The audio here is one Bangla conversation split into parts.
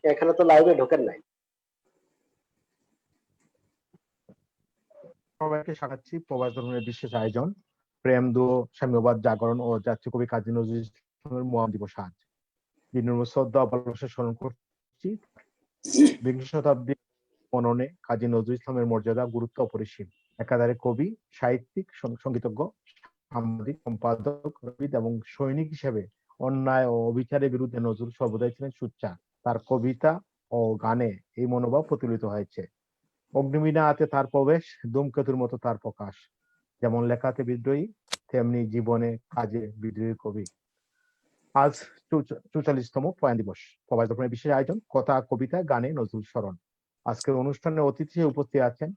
এখানে তো লাইভে ঢোকেন নাই। সবাইকে স্বাগত প্রবাস ধর্মের বিশেষ আয়োজন প্রেম দুঃ সাম্যবাদ জাগরণ ও জাতীয় কবি কাজী নজরুল ইসলামের মহান দিবস আজ বিনম্র শ্রদ্ধা ভালোবাসা স্মরণ করছি। বিংশ শতাব্দী মননে কাজী নজরুল ইসলামের মর্যাদা গুরুত্ব অপরিসীম। একাধারে কবি, সাহিত্যিক, সঙ্গীতজ্ঞ, সাংবাদিক, সম্পাদক, কবিদ এবং সৈনিক হিসেবে অন্যায় ও অবিচারের বিরুদ্ধে নজরুল সর্বদাই ছিলেন সোচ্চার। তার কবিতা ও গানে এই মনোভাব প্রতিফলিত হয়েছে। অগ্নিবীণা হাতে তার প্রবেশ, ধূমকেতুর মতো তার প্রকাশ। যেমন লেখাতে বিদ্রোহী, তেমনি জীবনে কাজে বিদ্রোহী কবি। আজ ৪৪তম প্রয়াণ দিবস। প্রবাস দর্পণের বিশেষ আয়োজন কথা, কবিতা, গানে নজরুল স্মরণ। আজকের অনুষ্ঠানে অতিথি উপস্থিত আছেন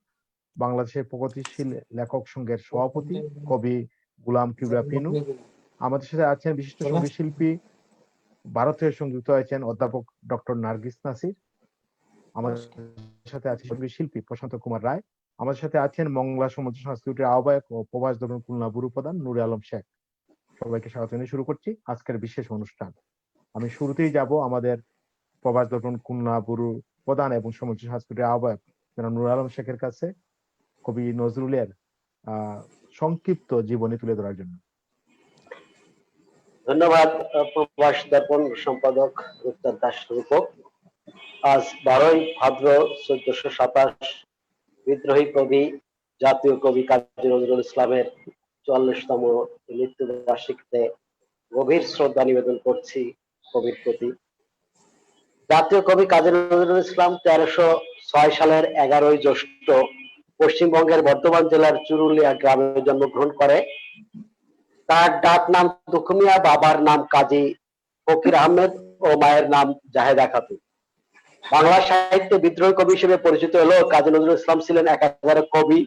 বাংলাদেশের প্রগতিশীল লেখক সংঘের সভাপতি কবি গুলাম কিবরিয়া পিনু। আমাদের সাথে আছেন বিশিষ্ট সঙ্গীত শিল্পী, ভারতের সঙ্গে যুক্ত হয়েছেন অধ্যাপক ডক্টর নার্গিস নাসির। আমাদের সাথে আছে সঙ্গীত শিল্পী প্রশান্ত কুমার রায়। আমাদের সাথে আছেন মংলা সমুদ্র সংস্কৃতির আহ্বায়ক ও প্রবাস দর্পণ খুলনা ব্যুরো প্রধান নূরে আলম শেখ। সবাইকে স্বাগত জানিয়ে শুরু করছি আজকের বিশেষ অনুষ্ঠান। আমি শুরুতেই যাব আমাদের প্রবাস দর্পণ খুলনা ব্যুরো প্রধান এবং সমুদ্র সংস্কৃতির আহ্বায়ক জনাব নূরে আলম শেখের কাছে কবি নজরুলের সংক্ষিপ্ত জীবনী তুলে ধরার জন্য। ধন্যবাদ প্রবাস দর্পণ সম্পাদক রূপচাঁদ দাস রূপক। আজ 12ই ভাদ্র 1427 বিদ্রোহী কবি, জাতীয় কবি কাজী নজরুল ইসলামের 44তম মৃত্যুবার্ষিকীতে গভীর শ্রদ্ধা নিবেদন করছি কবির প্রতি। জাতীয় কবি কাজী নজরুল ইসলাম 1306 সালের 11ই জ্যৈষ্ঠ পশ্চিমবঙ্গের বর্ধমান জেলার চুরুলিয়া গ্রামে জন্মগ্রহণ করে। তার ডাক নাম দুখুমিয়া, বাবার নাম কাজী ফকির আহমেদ ও মায়ের নাম জাহেদা খাতুন। বাংলা সাহিত্যে বিদ্রোহী কবি হিসেবে পরিচিত হলেও কাজী নজরুল ইসলাম ছিলেন একাধারে কবি,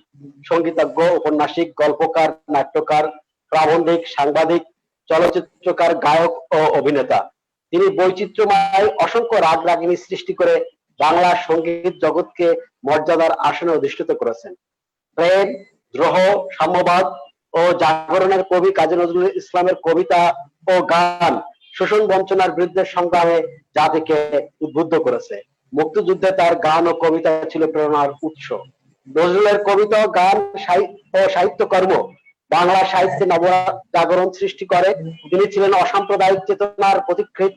সঙ্গীতজ্ঞ, ঔপন্যাসিক, গল্পকার, নাট্যকার, প্রাবন্ধিক, সাংবাদিক, চলচ্চিত্রকার, গায়ক ও অভিনেতা। তিনি বৈচিত্র্যময় অসংখ্য রাগ রাগিনী সৃষ্টি করে বাংলা সঙ্গীত জগৎকে মর্যাদার আসনে অধিষ্ঠিত করেছেন। প্রেম, দ্রোহ, সাম্যবাদ ও জাগরণের কবি কাজী নজরুল ইসলামের কবিতা ও গান শোষণ বঞ্চনার বিরুদ্ধে সংগ্রামে জাতিকে উদ্বুদ্ধ করেছে। মুক্তিযুদ্ধে তার গান ও কবিতা ছিল প্রেরণার উৎস। নজরুলের কবিতা ও গান ও সাহিত্যকর্ম বাংলা সাহিত্যে নবজাগরণ সৃষ্টি করে। তিনি ছিলেন অসাম্প্রদায়িক চেতনার পথিকৃৎ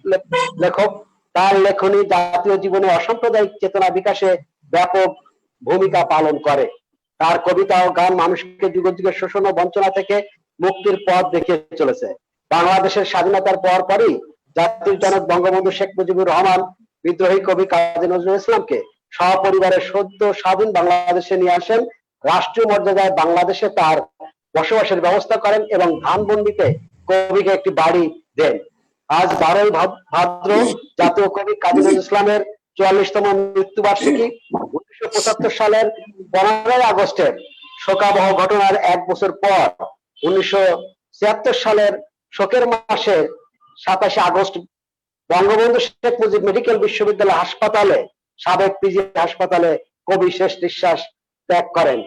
লেখক। তার লেখনী জাতীয় জীবনে অসাম্প্রদায়িক চেতনা বিকাশে ব্যাপক ভূমিকা পালন করে। তার কবিতা ও গান মানুষকে যুগ যুগের শোষণ ও বঞ্চনা থেকে মুক্তির পথ দেখিয়ে চলেছে। বাংলাদেশের স্বাধীনতার পরই জাতির জনক বঙ্গবন্ধু শেখ মুজিবুর রহমান বিদ্রোহী কবি কাজী নজরুল ইসলামকে সপরিবারে সদ্য স্বাধীন বাংলাদেশে নিয়ে আসেন। রাষ্ট্রীয় মর্যাদায় বাংলাদেশে তার বসবাসের ব্যবস্থা করেন এবং ধানমন্ডিতে কবিকে একটি বাড়ি দেন। আজ 12ই ভাদ্র জাতীয় কবি কাজী নজরুল ইসলামের 44তম মৃত্যুবার্ষিকী। 1975 সালের 15ই আগস্টের শোকাবহ ঘটনার 1 বছর পর 1976 সালের শোকের মাসে 27 আগস্ট বঙ্গবন্ধু শেখ মুজিব মেডিকেল বিশ্ববিদ্যালয় হাসপাতালে, সাবেক পিজি হাসপাতালে কবি শেষ নিঃশ্বাস ত্যাগ করেন।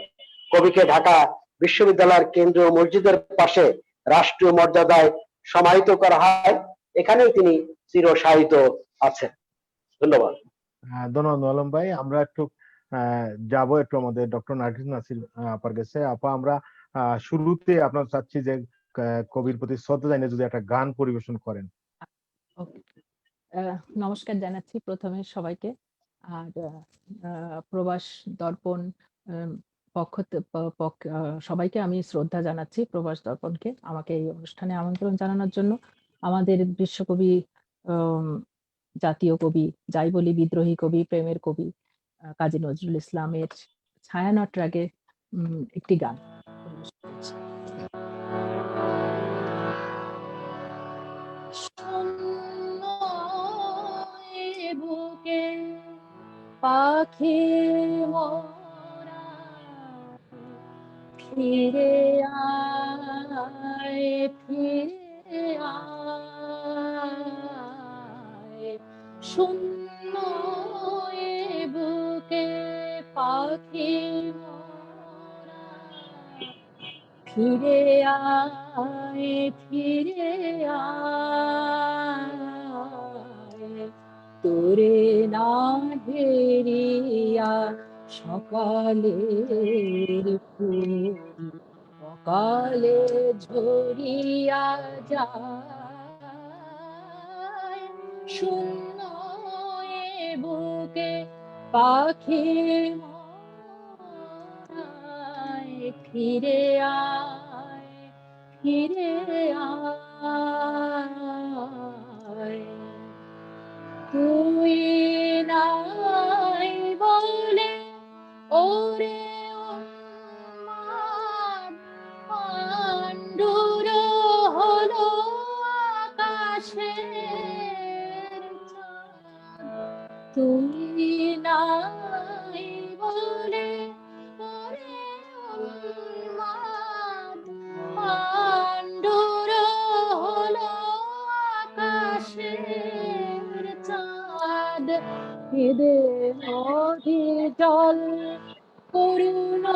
কবিকে ঢাকা বিশ্ববিদ্যালয়ের কেন্দ্রীয় মসজিদের পাশে রাষ্ট্রীয় মর্যাদায় সমাহিত করা হয়। এখানেই তিনি চিরশায়িত আছেন। ধন্যবাদ। ধন্যবাদ আলম ভাই। আমরা একটু যাব একটু আমাদের ডক্টর নার্গিস নাসির আপার কাছে। আপা, আমরা শুরুতে আপনার চাচ্ছি যে কবির প্রতি শ্রদ্ধা জানিয়ে যদি একটা গান পরিবেশন করেন। নমস্কার জানাচ্ছি প্রথমে সবাইকে। আর প্রবাস দর্পণ সবাইকে আমি শ্রদ্ধা জানাচ্ছি, প্রবাস দর্পণকে আমাকে এই অনুষ্ঠানে আমন্ত্রণ জানানোর জন্য। আমাদের বিশ্বকবি, জাতীয় কবি, যাই বলি বিদ্রোহী কবি, প্রেমের কবি কাজী নজরুল ইসলামের ছায়ানট রাগে একটি গান বুকে পাখি মোরা ফিরে আয়, ফিরে আয়, শূন্য বুকে পাখি মোরা ফিরে আয়, ফিরে আয়, তোরে না ঘেরিয়া সকালের ফুল সকালে ঝরিয়া যায় শূন্য এ বুকে পাখি মরায় ফিরে আয় তুই নাই বলে ওরে উন্মাদ পাণ্ডুর হলো আকাশের চাঁদ তুই নাই বলে ওরে উন্মাদ পাণ্ডুর হলো আকাশের চাঁদ কেঁদে নদী জল করুণ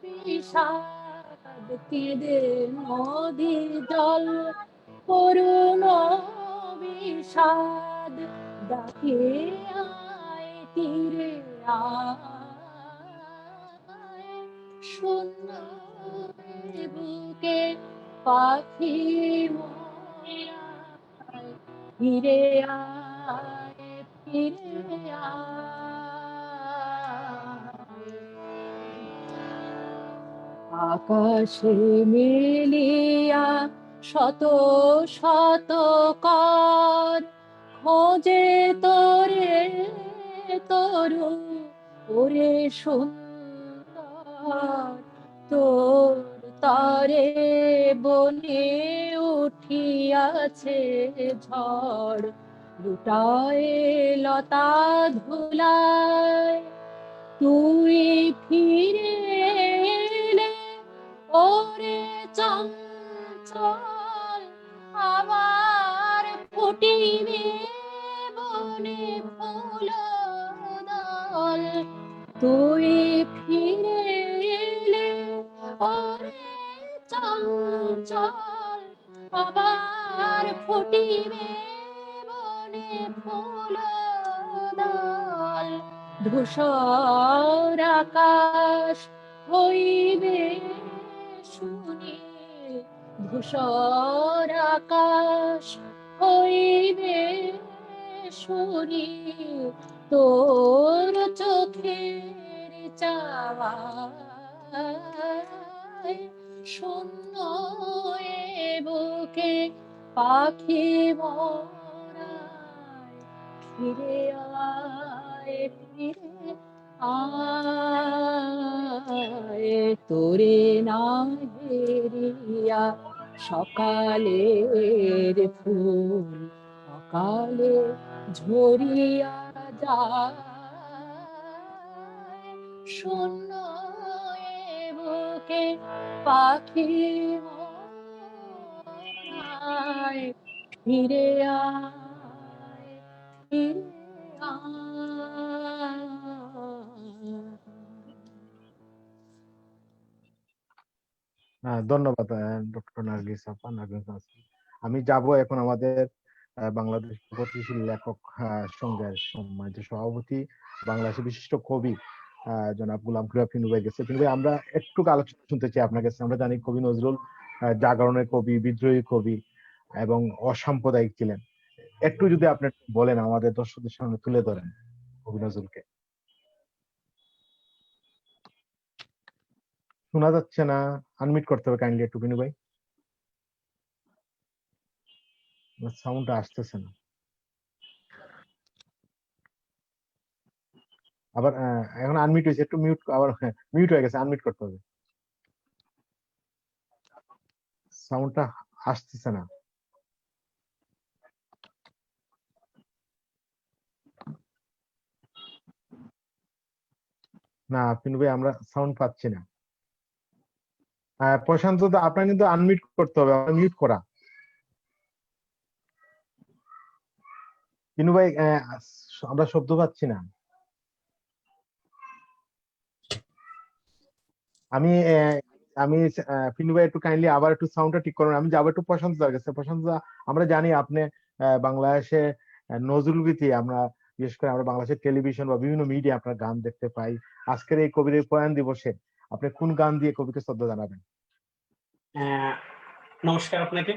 বিষাদ কেঁদে নদী জল করুণ বিষাদ ডাকে আয় তীরে আয় শূন্য বুকে পাখি মরায় ফিরে আকাশে মিলিয়া শত শত কর খোঁজে তোরে তরু ওরে সুন্দর তোর তরে বনে উঠিয়াছে ঝড় লুটায় লতা ধুলায় তুই ফিরে এলে ওরে চঞ্চল আবার ফুটিবে বনে ফুল দল তুই ফিরে এলে ওরে চঞ্চল আবার ফুটিবে বনে ফুল দল ধূসর আকাশ হইবে শুনি ধূসর আকাশ হইবে শুনি তোর চোখের চাওয়ায় শূন্য এ বুকে পাখি মরায় ফিরে আয় তোরে না ঘেরিয়া সকালের ফুল সকালে ঝরিয়া যায় শূন্য এ বুকে পাখি মরায় ফিরে আয় ধন্যবাদ ডক্টর নার্গিস আপা আমি যাব এখন আমাদের বাংলাদেশ প্রগতিশীল লেখক সংঘের সম্মানিত সভাপতি বাংলাদেশের বিশিষ্ট কবি জনাব গোলাম কিবরিয়া ফিনু ভাই গেছে। ফিনু ভাই, আমরা একটু আলোচনা শুনতে চাই আপনার কাছে। আমরা জানি কবি নজরুল জাগরণের কবি, বিদ্রোহী কবি এবং অসাম্প্রদায়িক ছিলেন। একটু যদি আপনি বলেন, আমাদের দর্শকদের সামনে তুলে ধরেন কবি নজরুলকে। শোনা যাচ্ছে না, আনমিউট করতে হবে কাইন্ডলি একটু বিনু ভাই, সাউন্ডটা আসতেছে না। আবার এখন আনমিউট হয়েছে, একটু মিউট, আবার মিউট হয়ে গেছে, আনমিউট করতে হবে, সাউন্ডটা আসতেছে না। না বিনু ভাই, আমরা সাউন্ড পাচ্ছি না। প্রশান্ত দা, আপনার কিন্তু আনমিউট করতে হবে, মিউট করা। বিনু ভাই, আমরা শব্দ পাচ্ছি না। আমি পিনু ভাই একটু কাইন্ডলি আবার একটু সাউন্ডটা ঠিক করুন। আমি যাবো একটু প্রশান্ত দার কাছে। প্রশান্ত দা, আমরা জানি আপনি বাংলাদেশে নজরুল গীতি আমরা বিশেষ করে আমরা বাংলাদেশের টেলিভিশন বা বিভিন্ন মিডিয়া আপনার গান দেখতে পাই। আজকের এই কবির প্রয়াণ দিবসে আপনি কোন গান দিয়ে কবিকে শ্রদ্ধা জানাবেন? নমস্কার আপনাকে।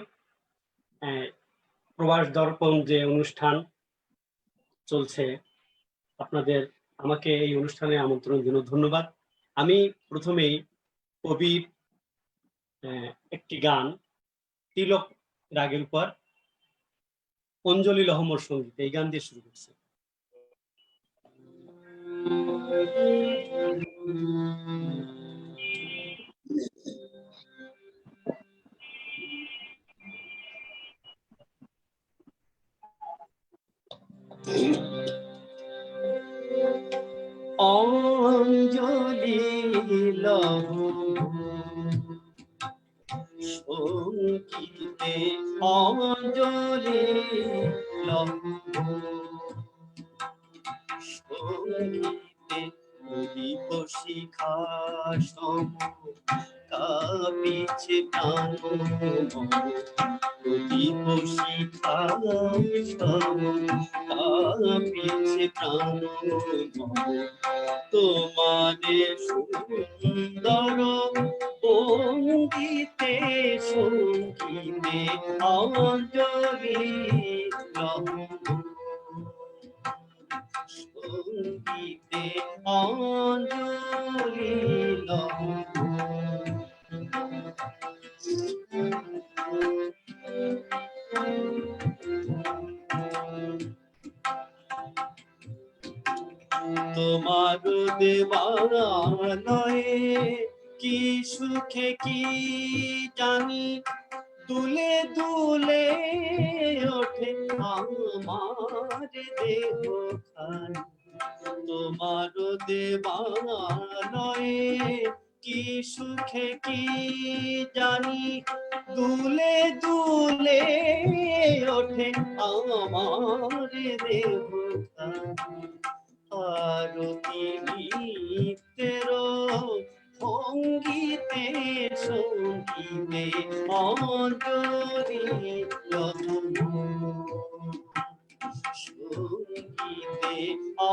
প্রবাস দর্পণ যে অনুষ্ঠান চলছে, আপনাদের আমাকে এই অনুষ্ঠানে আমন্ত্রণের জন্য ধন্যবাদ। আমি প্রথমেই কবির একটি গান তিলক রাগের উপর অঞ্জলি লহমর সঙ্গীত, এই গান দিয়ে শুরু করছি। অঞ্জলি সঙ্গীতে অঞ্জলি সঙ্গীতে প্রদীপ শিখা সম কাঁপিছে প্রাণ, প্রদীপ শিখা সম কাঁপিছে প্রাণ, তোমারে সুন্দর বন্দিতে সঙ্গীতে অঞ্জলি সঙ্গীতে অঞ্জলি তোমার দেবালয়ে কি সুখে কি জানি দুলে দুলে ওঠে আমার দেহ খান, তোমার দেবালয়ে কি সুখে কি জানি দুলে দুলে ওঠে আমার দেহ খান, আরতি নিত্যের ভঙ্গিতে সঙ্গীতে অঞ্জলি সঙ্গীতে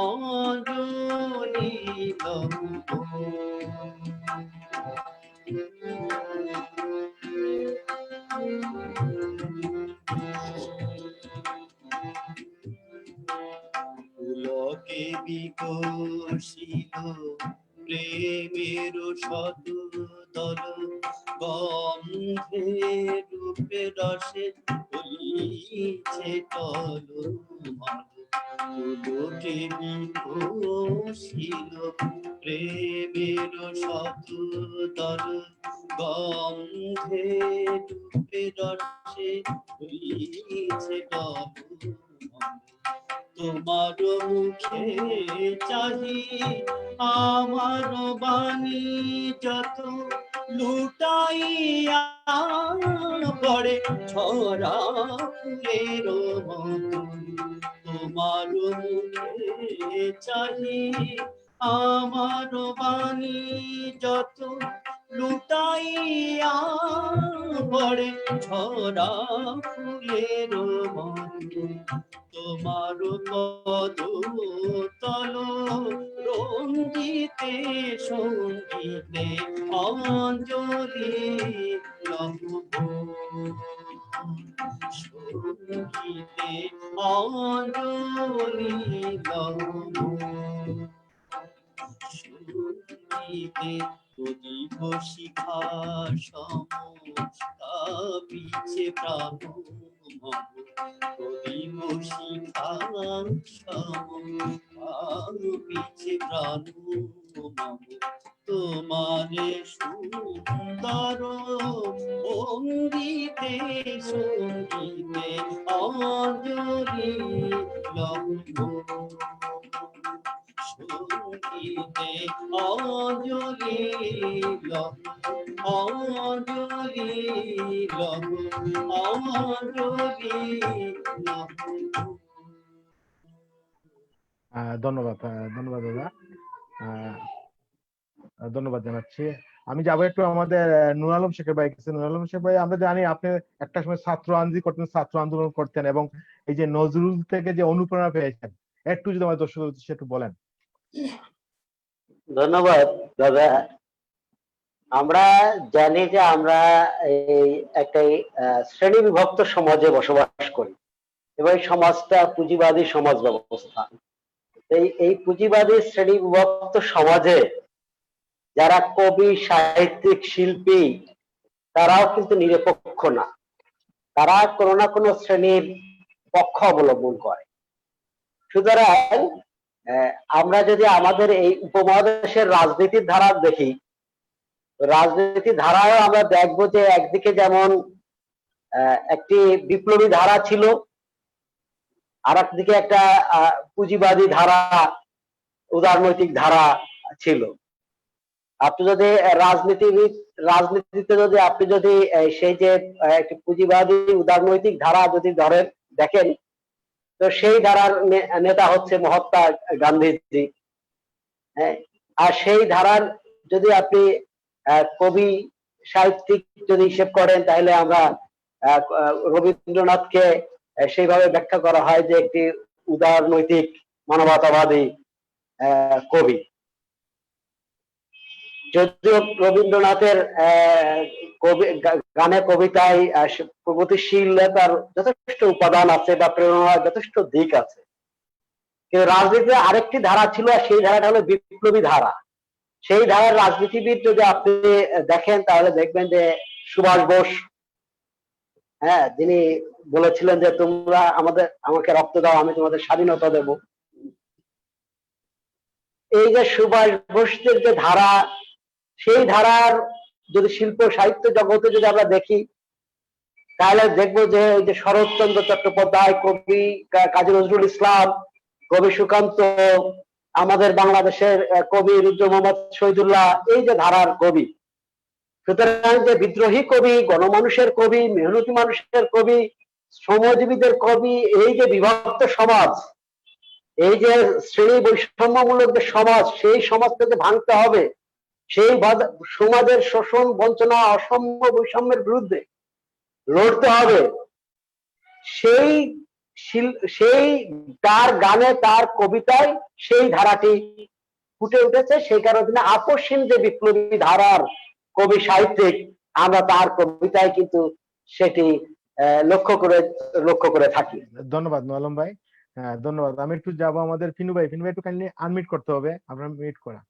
অঞ্জলি পুলকে বিকশিত প্রেমের শত দল গন্ধে রূপে রসে বলিছে টলমল, পুলকে বিকশিত প্রেমের শত দল গন্ধে রূপে রসে বলিছে টলমল, তোমার মুখে চাহি আমার বাণী যত লুটাইয়া পড়ে ছড়া ফুলের মতো, তোমার মুখে চাহি আমার বাণী যত লুটাইয়া পড়ে ছড়া ফুলের মতো, তোমার পদ তল রঙ্গিতে সঙ্গীতে অঞ্জলি সঙ্গীতে অঞ্জলি সঙ্গীতে প্রদীপ শিখা সম কাঁপিছে প্রাণ, প্রদীপ শিখা সম কাঁপিছে প্রাণ, তোমারে সুন্দর ভঙ্গিতে সঙ্গীতে অঞ্জলি সঙ্গীতে অঞ্জলি অঞ্জলি অঞ্জলি। ধন্যবাদ, ধন্যবাদ দাদা, ধন্যবাদ জানাচ্ছি। আমি যাবো একটু আমাদের নুর আলম শেখের ভাই কাছে। নুর আলম শেখের ভাই, আমরা জানি আপনি একটা সময় ছাত্র আন্দোলন করতেন, ছাত্র আন্দোলন করতেন, এবং এই যে নজরুল থেকে যে অনুপ্রেরণা পেয়েছেন, একটু যদি আমার দর্শক একটু বলেন। ধন্যবাদ দাদা। আমরা জানি যে আমরা এই একটা শ্রেণী বিভক্ত সমাজে বসবাস করি এবং এই সমাজটা পুঁজিবাদী সমাজ ব্যবস্থা। এই পুঁজিবাদী শ্রেণী বিভক্ত সমাজে যারা কবি, সাহিত্যিক, শিল্পী, তারাও কিন্তু নিরপেক্ষ না। তারা কোনো না কোনো শ্রেণীর পক্ষ অবলম্বন করে। সুতরাং আমরা যদি আমাদের এই উপমহাদেশের রাজনীতির ধারা দেখি, রাজনীতি ধারায় আমরা দেখবো যে একদিকে যেমন একটি বিপ্লবী ধারা ছিল, আর একদিকে একটা পুঁজিবাদী ধারা, উদারনৈতিক ধারা ছিল। আপনি যদি রাজনীতিতে যদি আপনি যদি সেই যে একটি পুঁজিবাদী উদারনৈতিক ধারা যদি ধরেন দেখেন, তো সেই ধারার নেতা হচ্ছে মহাত্মা গান্ধীজি। হ্যাঁ, আর সেই ধারার যদি আপনি কবি, সাহিত্যিক যদি হিসেব করেন, তাহলে আমরা রবীন্দ্রনাথকে সেইভাবে ব্যাখ্যা করা হয় যে একটি উদারনৈতিক মানবতাবাদী কবি। যদিও রবীন্দ্রনাথের গানে, কবিতায় প্রগতিশীলতার যথেষ্ট উপাদান আছে বা প্রেরণার যথেষ্ট দিক আছে, কিন্তু রাজনীতিতে আরেকটি ধারা ছিল, আর সেই ধারাটা হলো বিপ্লবী ধারা। সেই ধারার রাজনীতিবিদ যদি আপনি দেখেন, তাহলে দেখবেন যে সুভাষ বোস, হ্যাঁ, যিনি বলেছিলেন যে তোমরা আমাকে রক্ত দাও, আমি তোমাদের স্বাধীনতা দেব। এই যে সুভাষ বোসের যে ধারা, সেই ধারার যদি শিল্প সাহিত্য জগতে যদি আমরা দেখি, তাহলে দেখবো যে ওই যে শরৎচন্দ্র চট্টোপাধ্যায়, কবি কাজী নজরুল ইসলাম, কবি সুকান্ত, আমাদের বাংলাদেশের কবি রুদ্র মোহাম্মদ শহীদুল্লাহ, এই যে ধারার কবি। সুতরাং যে বিদ্রোহী কবি, গণমানুষের কবি, মেহনতি মানুষের কবি, শ্রমজীবীদের কবি, এই যে বিভক্ত সমাজ, এই যে শ্রেণী বৈষম্যমূলক যে সমাজ, সেই সমাজটাকে ভাঙতে হবে। সেই সমাজের শোষণ, বঞ্চনা, অসাম্য, বৈষম্যের বিরুদ্ধে লড়তে হবে। সেই তার গানে, তার কবিতায় সেই ধারাটি ফুটে উঠেছে। সেই কারণে আপসহীন যে বিপ্লবী ধারার কবি, সাহিত্যিক, আমরা তার কবিতায় কিন্তু সেটি লক্ষ্য করে থাকি। ধন্যবাদ নুর আলম ভাই, হ্যাঁ ধন্যবাদ। আমি একটু যাবো আমাদের ফিনু ভাই। ফিনু ভাই একটু কাইন্ডলি আনমিট করতে হবে, আপনার মিট করা।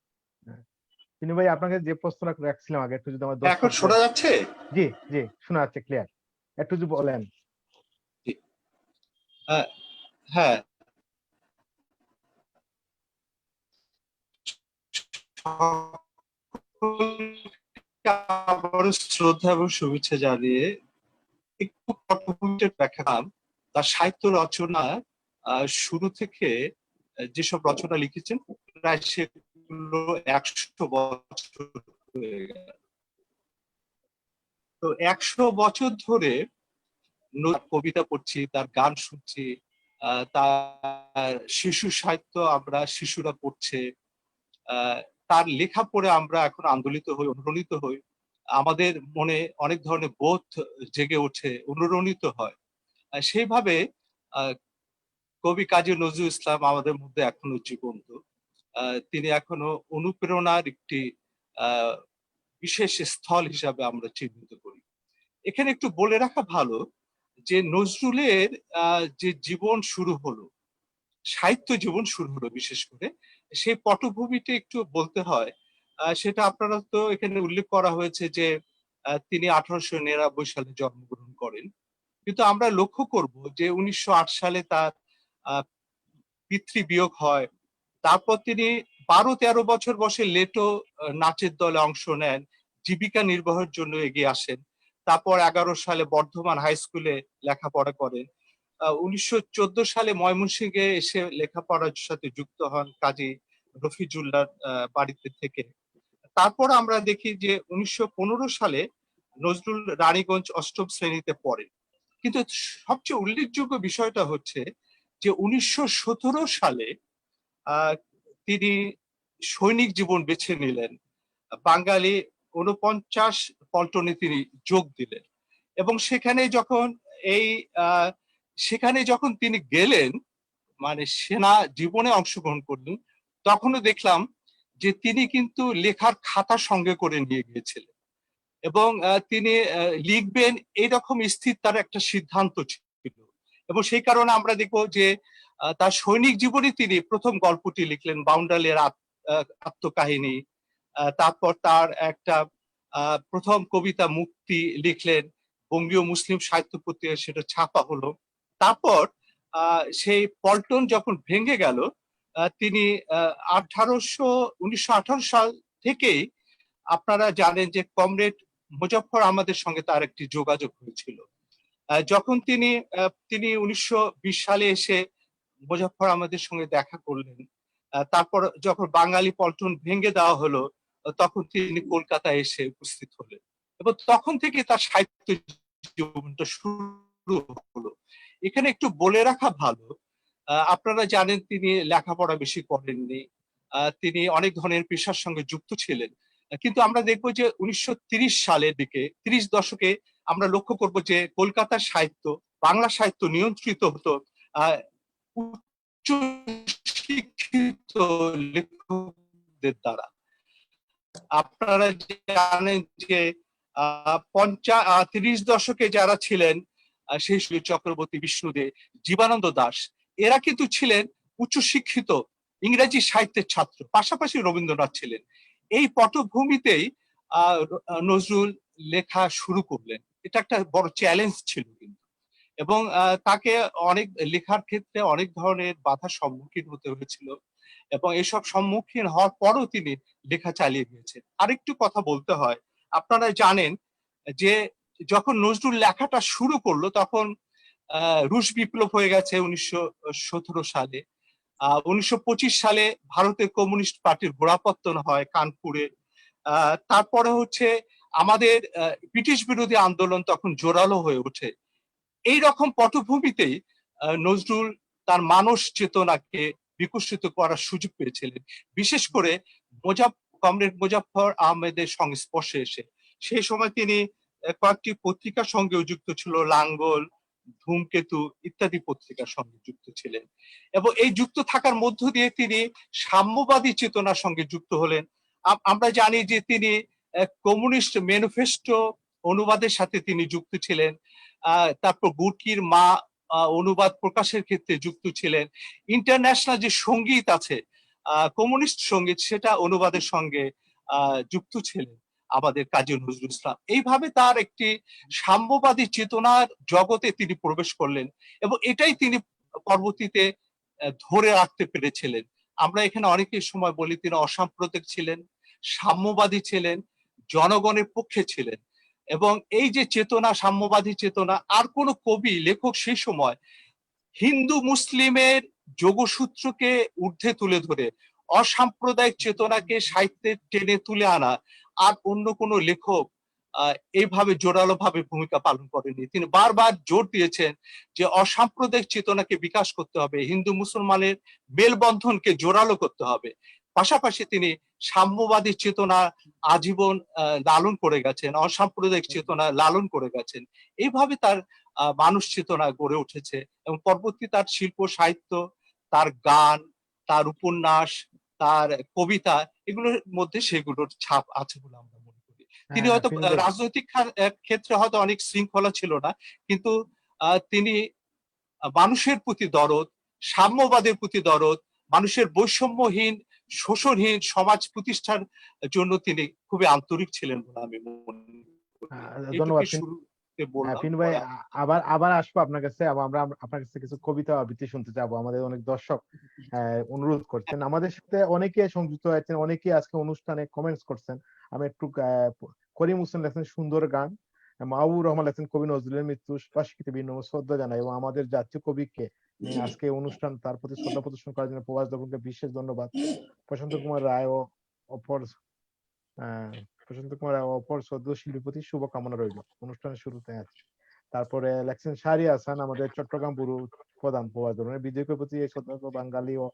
ফিনু ভাই, আপনাকে যে প্রশ্নটা রাখছিলাম আগে, একটু যদি আমার এখন শোনা যাচ্ছে? জি জি, শোনা যাচ্ছে ক্লিয়ার, একটু যদি বলেন। হ্যাঁ, শ্রদ্ধা এবং শুভেচ্ছা জানিয়ে একটু পটভূমিতে দেখালাম তার সাহিত্য রচনা শুরু থেকে যেসব রচনা লিখেছেন, প্রায় সেগুলো 100 বছর হয়ে গেল। তো 100 বছর ধরে কবিতা পড়ছি, তার গান শুনছি, তার শিশু সাহিত্য আমরা শিশুরা পড়ছে, তার লেখা পড়ে আমরা এখন আন্দোলিত হই, অনুপ্রাণিত হই, আমাদের মনে অনেক ধরনের বোধ জেগে ওঠে, অনুরণিত হয়। সেইভাবে কবি কাজী নজরুল ইসলাম আমাদের মধ্যে এখনো জীবন্ত। তিনি এখনো অনুপ্রেরণার একটি বিশেষ স্থল হিসাবে আমরা চিহ্নিত করি। এখানে একটু বলে রাখা ভালো যে নজরুলের যে জীবন শুরু হলো, সাহিত্য জীবন শুরু হলো, বিশেষ করে সেই পটভূমিটা একটু বলতে হয়। সেটা আপনারা তো এখানে উল্লেখ করা হয়েছে যে তিনি 1899 সালে জন্মগ্রহণ করেন, কিন্তু আমরা লক্ষ্য করব যে 1908 সালে তার পিতৃবিয়োগ হয়। তারপর তিনি 12-13 বছর বয়সে লেটো নাচের দলে অংশ নেন, জীবিকা নির্বাহের জন্য এগিয়ে আসেন। তারপর 11 সালে বর্ধমান হাই স্কুলে লেখাপড়া করেন। 1914 সালে ময়মনসিংহে এসে লেখাপড়ার সাথে যুক্ত হন কাজী রফিজুল্লাহর বাড়িতে থেকে। তারপর আমরা দেখি যে 1915 সালে নজরুল রানীগঞ্জ 8ম শ্রেণীতে পড়েন। কিন্তু সবচেয়ে উল্লেখযোগ্য বিষয়টা হচ্ছে যে 1917 সালে তিনি সৈনিক জীবন বেছে নিলেন। বাঙালি 1949 পল্টনে তিনি যোগ দিলেন এবং এই আহ, সেখানে যখন তিনি গেলেন, মানে সেনা জীবনে অংশগ্রহণ করলেন, তখনও দেখলাম যে তিনি কিন্তু লেখার খাতা সঙ্গে করে নিয়ে গিয়েছিলেন এবং তিনি লিখবেন এইরকম স্থির তার একটা সিদ্ধান্ত ছিল। এবং সেই কারণে আমরা দেখবো যে তার সৈনিক জীবনে তিনি প্রথম গল্পটি লিখলেন বাউন্ডালের আত্মকাহিনী। তারপর তার একটা প্রথম কবিতা মুক্তি লিখলেন, বঙ্গীয় মুসলিম সাহিত্য পত্রিকায় সেটা ছাপা হলো। তারপর সেই পল্টন যখন ভেঙে গেল, তিনি 1918 সাল থেকেই আপনারা জানেন যে কমরেড মুজফফর আহমদের সঙ্গে তার একটি যোগাযোগ হয়েছিল। যখন তিনি 1920 সালে এসে মুজফফর আহমদের সঙ্গে দেখা করলেন, তারপর যখন বাঙালি পল্টন ভেঙে দেওয়া হলো, তখন তিনি কলকাতায় এসে উপস্থিত হলেন এবং তখন থেকে তার সাহিত্য জীবনটা শুরু হলো। এখানে একটু বলে রাখা ভালো, আপনারা জানেন তিনি লেখাপড়া বেশি করেননি, তিনি অনেক ধরনের পেশার সঙ্গে যুক্ত ছিলেন। কিন্তু আমরা দেখবো যে 1930 সালের দিকে, 30 দশকে আমরা লক্ষ্য করব যে কলকাতার সাহিত্য, বাংলা সাহিত্য নিয়ন্ত্রিত হতো উচ্চ শিক্ষিত লেখকদের দ্বারা। আপনারা জানেন যে 30 দশকে যারা ছিলেন, সেই চক্রবর্তী, বিষ্ণুদে, জীবানন্দ দাশ, এরা কিন্তু ছিলেন উচ্চশিক্ষিত ইংরেজি সাহিত্যের ছাত্র, পাশাপাশি রবীন্দ্রনাথ ছিলেন। এই পটভূমিতেই নজরুল লেখা শুরু করলেন। এটা একটা বড় চ্যালেঞ্জ ছিল কিন্তু, এবং তাকে অনেক লেখার ক্ষেত্রে অনেক ধরনের বাধার সম্মুখীন হতে হয়েছিল এবং এসব সম্মুখীন হওয়ার পরও তিনি লেখা চালিয়ে গিয়েছেন। আরেকটু কথা বলতে হয়, আপনারা জানেন যে যখন নজরুল লেখাটা শুরু করলো তখন রুশ বিপ্লব হয়ে গেছে 1917 সালে। 1925 সালে ভারতের কমিউনিস্ট পার্টির গোড়াপত্তন হয় কানপুরে। তারপরে হচ্ছে আমাদের ব্রিটিশ বিরোধী আন্দোলন তখন জোরালো হয়ে ওঠে। এই রকম পটভূমিতেই নজরুল তার মানস চেতনাকে বিকশিত করার সুযোগ পেয়েছিলেন, বিশেষ করে কমরেড মুজফফর আহমেদের সংস্পর্শে এসে। সেই সময় তিনি কয়েকটি পত্রিকার সঙ্গেও যুক্ত ছিল, লাঙ্গল, ধূমকেতু ইত্যাদি পত্রিকার সঙ্গে যুক্ত ছিলেন এবং এই যুক্ত থাকার মধ্য দিয়ে তিনি সাম্যবাদী চেতনার সঙ্গে যুক্ত হলেন। আমরা জানি যে তিনি কমিউনিস্ট ম্যানিফেস্টো অনুবাদের সাথে তিনি যুক্ত ছিলেন। তারপর গুরকির মা অনুবাদ প্রকাশের ক্ষেত্রে যুক্ত ছিলেন। ইন্টারন্যাশনাল যে সঙ্গীত আছে, কমিউনিস্ট সঙ্গীত, সেটা অনুবাদের সঙ্গে যুক্ত ছিলেন আমাদের কাজী নজরুল ইসলাম। এইভাবে তার একটি সাম্যবাদী চেতনার জগতে তিনি প্রবেশ করলেন এবং এটাই তিনি পরবর্তীতে ধরে রাখতে পেরেছিলেন। আমরা এখানে অনেকের সময় বলি তিনি অসাম্প্রদায়িক ছিলেন, সাম্যবাদী ছিলেন, জনগণের পক্ষে ছিলেন। এবং এই যে চেতনা, সাম্যবাদী চেতনা, আর কোন কবি লেখক সেই সময় হিন্দু মুসলিমের যোগসূত্রকে ঊর্ধ্বে তুলে ধরে অসাম্প্রদায়িক চেতনাকে সাহিত্যে টেনে তুলে আনা আর অন্য কোন লেখক এইভাবে জোরালো ভাবে ভূমিকা পালন করেনি। তিনি বারবার জোর দিয়েছেন যে অসাম্প্রদায়িক চেতনাকে বিকাশ করতে হবে, হিন্দু মুসলমানের মেলবন্ধনকে জোরালো করতে হবে। পাশাপাশি তিনি সাম্যবাদী চেতনা আজীবন লালন করে গেছেন, অসাম্প্রদায়িক চেতনা লালন করে গেছেন। এইভাবে তার মানুষ চেতনা গড়ে উঠেছে এবং পরবর্তী তার শিল্প সাহিত্য, তার গান, তার উপন্যাস, তার কবিতা, এগুলোর মধ্যে সেগুলোর ছাপ আছে বলে আমরা মনে করি। তিনি হয়তো রাজনৈতিক ক্ষেত্রে হয়তো অনেক শৃঙ্খলা ছিল না, কিন্তু তিনি মানুষের প্রতি দরদ, সাম্যবাদের প্রতি দরদ, মানুষের বৈষম্যহীন, শোষণহীন সমাজ প্রতিষ্ঠার জন্য তিনি খুবই আন্তরিক ছিলেন বলে আমি মনে করি। ধন্যবাদ বললাম। পিন ভাই। আবার আসবো আপনার কাছে, আমরা আপনার কাছে কিছু কবিতা আবৃত্তি শুনতে যাবো। আমাদের অনেক দর্শক অনুরোধ করছেন, আমাদের সাথে অনেকে সংযুক্ত হয়েছেন, অনেকে আজকে অনুষ্ঠানে কমেন্টস করছেন। আমি একটু করিম হোসেন লেখেন সুন্দর গান, মাহবুব রহমান লেখেন কবি নজরুলের মৃত্যু বার্ষিকীতে বিনম্র শ্রদ্ধা জানাই এবং আমাদের জাতীয় কবিকে আজকে অনুষ্ঠান তার প্রতি শ্রদ্ধা প্রদর্শন করার জন্য প্রভাস দর্পণকে বিশেষ ধন্যবাদ। প্রশান্ত কুমার রায় ও অপর অপর সদ্য শিল্পীর প্রতি শুভকামনা রইল অনুষ্ঠানের শুরুতে আছে। তারপরে লেখছেন শাহরি হাসান, আমাদের চট্টগ্রাম ব্যুরো প্রধান, প্রভাস ধরনের বিজয়কের প্রতি বাঙালি ও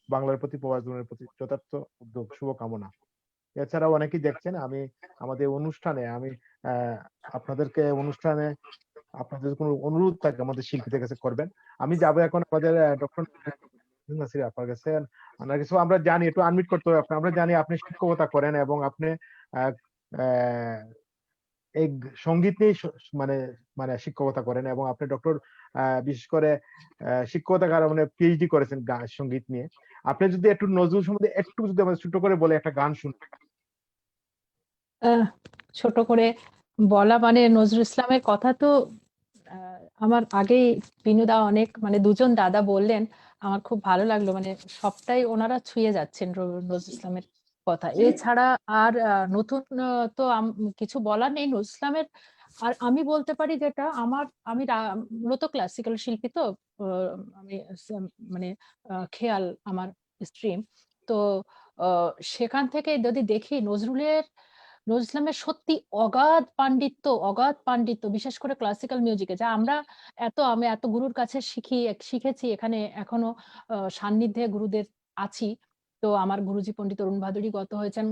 বাংলার প্রতি প্রভাস ধরনের প্রতি যথার্থ উদ্যোগ শুভকামনা। এছাড়াও অনেকেই দেখছেন। আমি আমাদের অনুষ্ঠানে আমি আপনাদেরকে অনুষ্ঠানে আপনাদের কোনো অনুরোধ থাকে আমাদের শিল্পীদের কাছে করবেন। আমি যাবো এখন আমাদের ডক্টর নাসির আপার কাছে। আমরা কিছু আমরা জানি, একটু আনমিউট করতে হবে আপনার। আমরা জানি আপনি শিক্ষকতা করেন এবং আপনি আহ, আহ, এই সঙ্গীত নিয়ে মানে মানে শিক্ষকতা করেন এবং আপনি ডক্টর বিশেষ করে শিক্ষকতার কারণে পিএইচডি করেছেন সঙ্গীত নিয়ে। আপনি যদি একটু নজরুল সম্বন্ধে একটু যদি আমাদের ছোট করে বলে একটা গান শুনতে। আহ, ছোট করে বলা মানে নজরুল ইসলামের কথা তো আমার আগেই বিনুদা অনেক মানে দুজন দাদা বললেন, আমার খুব ভালো লাগলো, মানে সবটাই ওনারা ছুঁয়ে যাচ্ছেন নজরুল ইসলামের কথা। এছাড়া আর নতুন তো কিছু বলার নেই নজরুল ইসলামের। আর আমি বলতে পারি যেটা আমি মূলত ক্লাসিক্যাল শিল্পী, তো আমি মানে খেয়াল আমার স্ট্রিম। তো সেখান থেকে যদি দেখি নজরুল ইসলামের সত্যি অগাধ পাণ্ডিত্য, বিশেষ করে ক্লাসিক্যাল মিউজিকে, যা আমি এত গুরুর কাছে শিখেছি, এখানে এখনো সান্নিধ্যে গুরুদের আছি। তো আমার গুরুজি পণ্ডিত অরুণ ভাদুড়ী গত হয়েছেন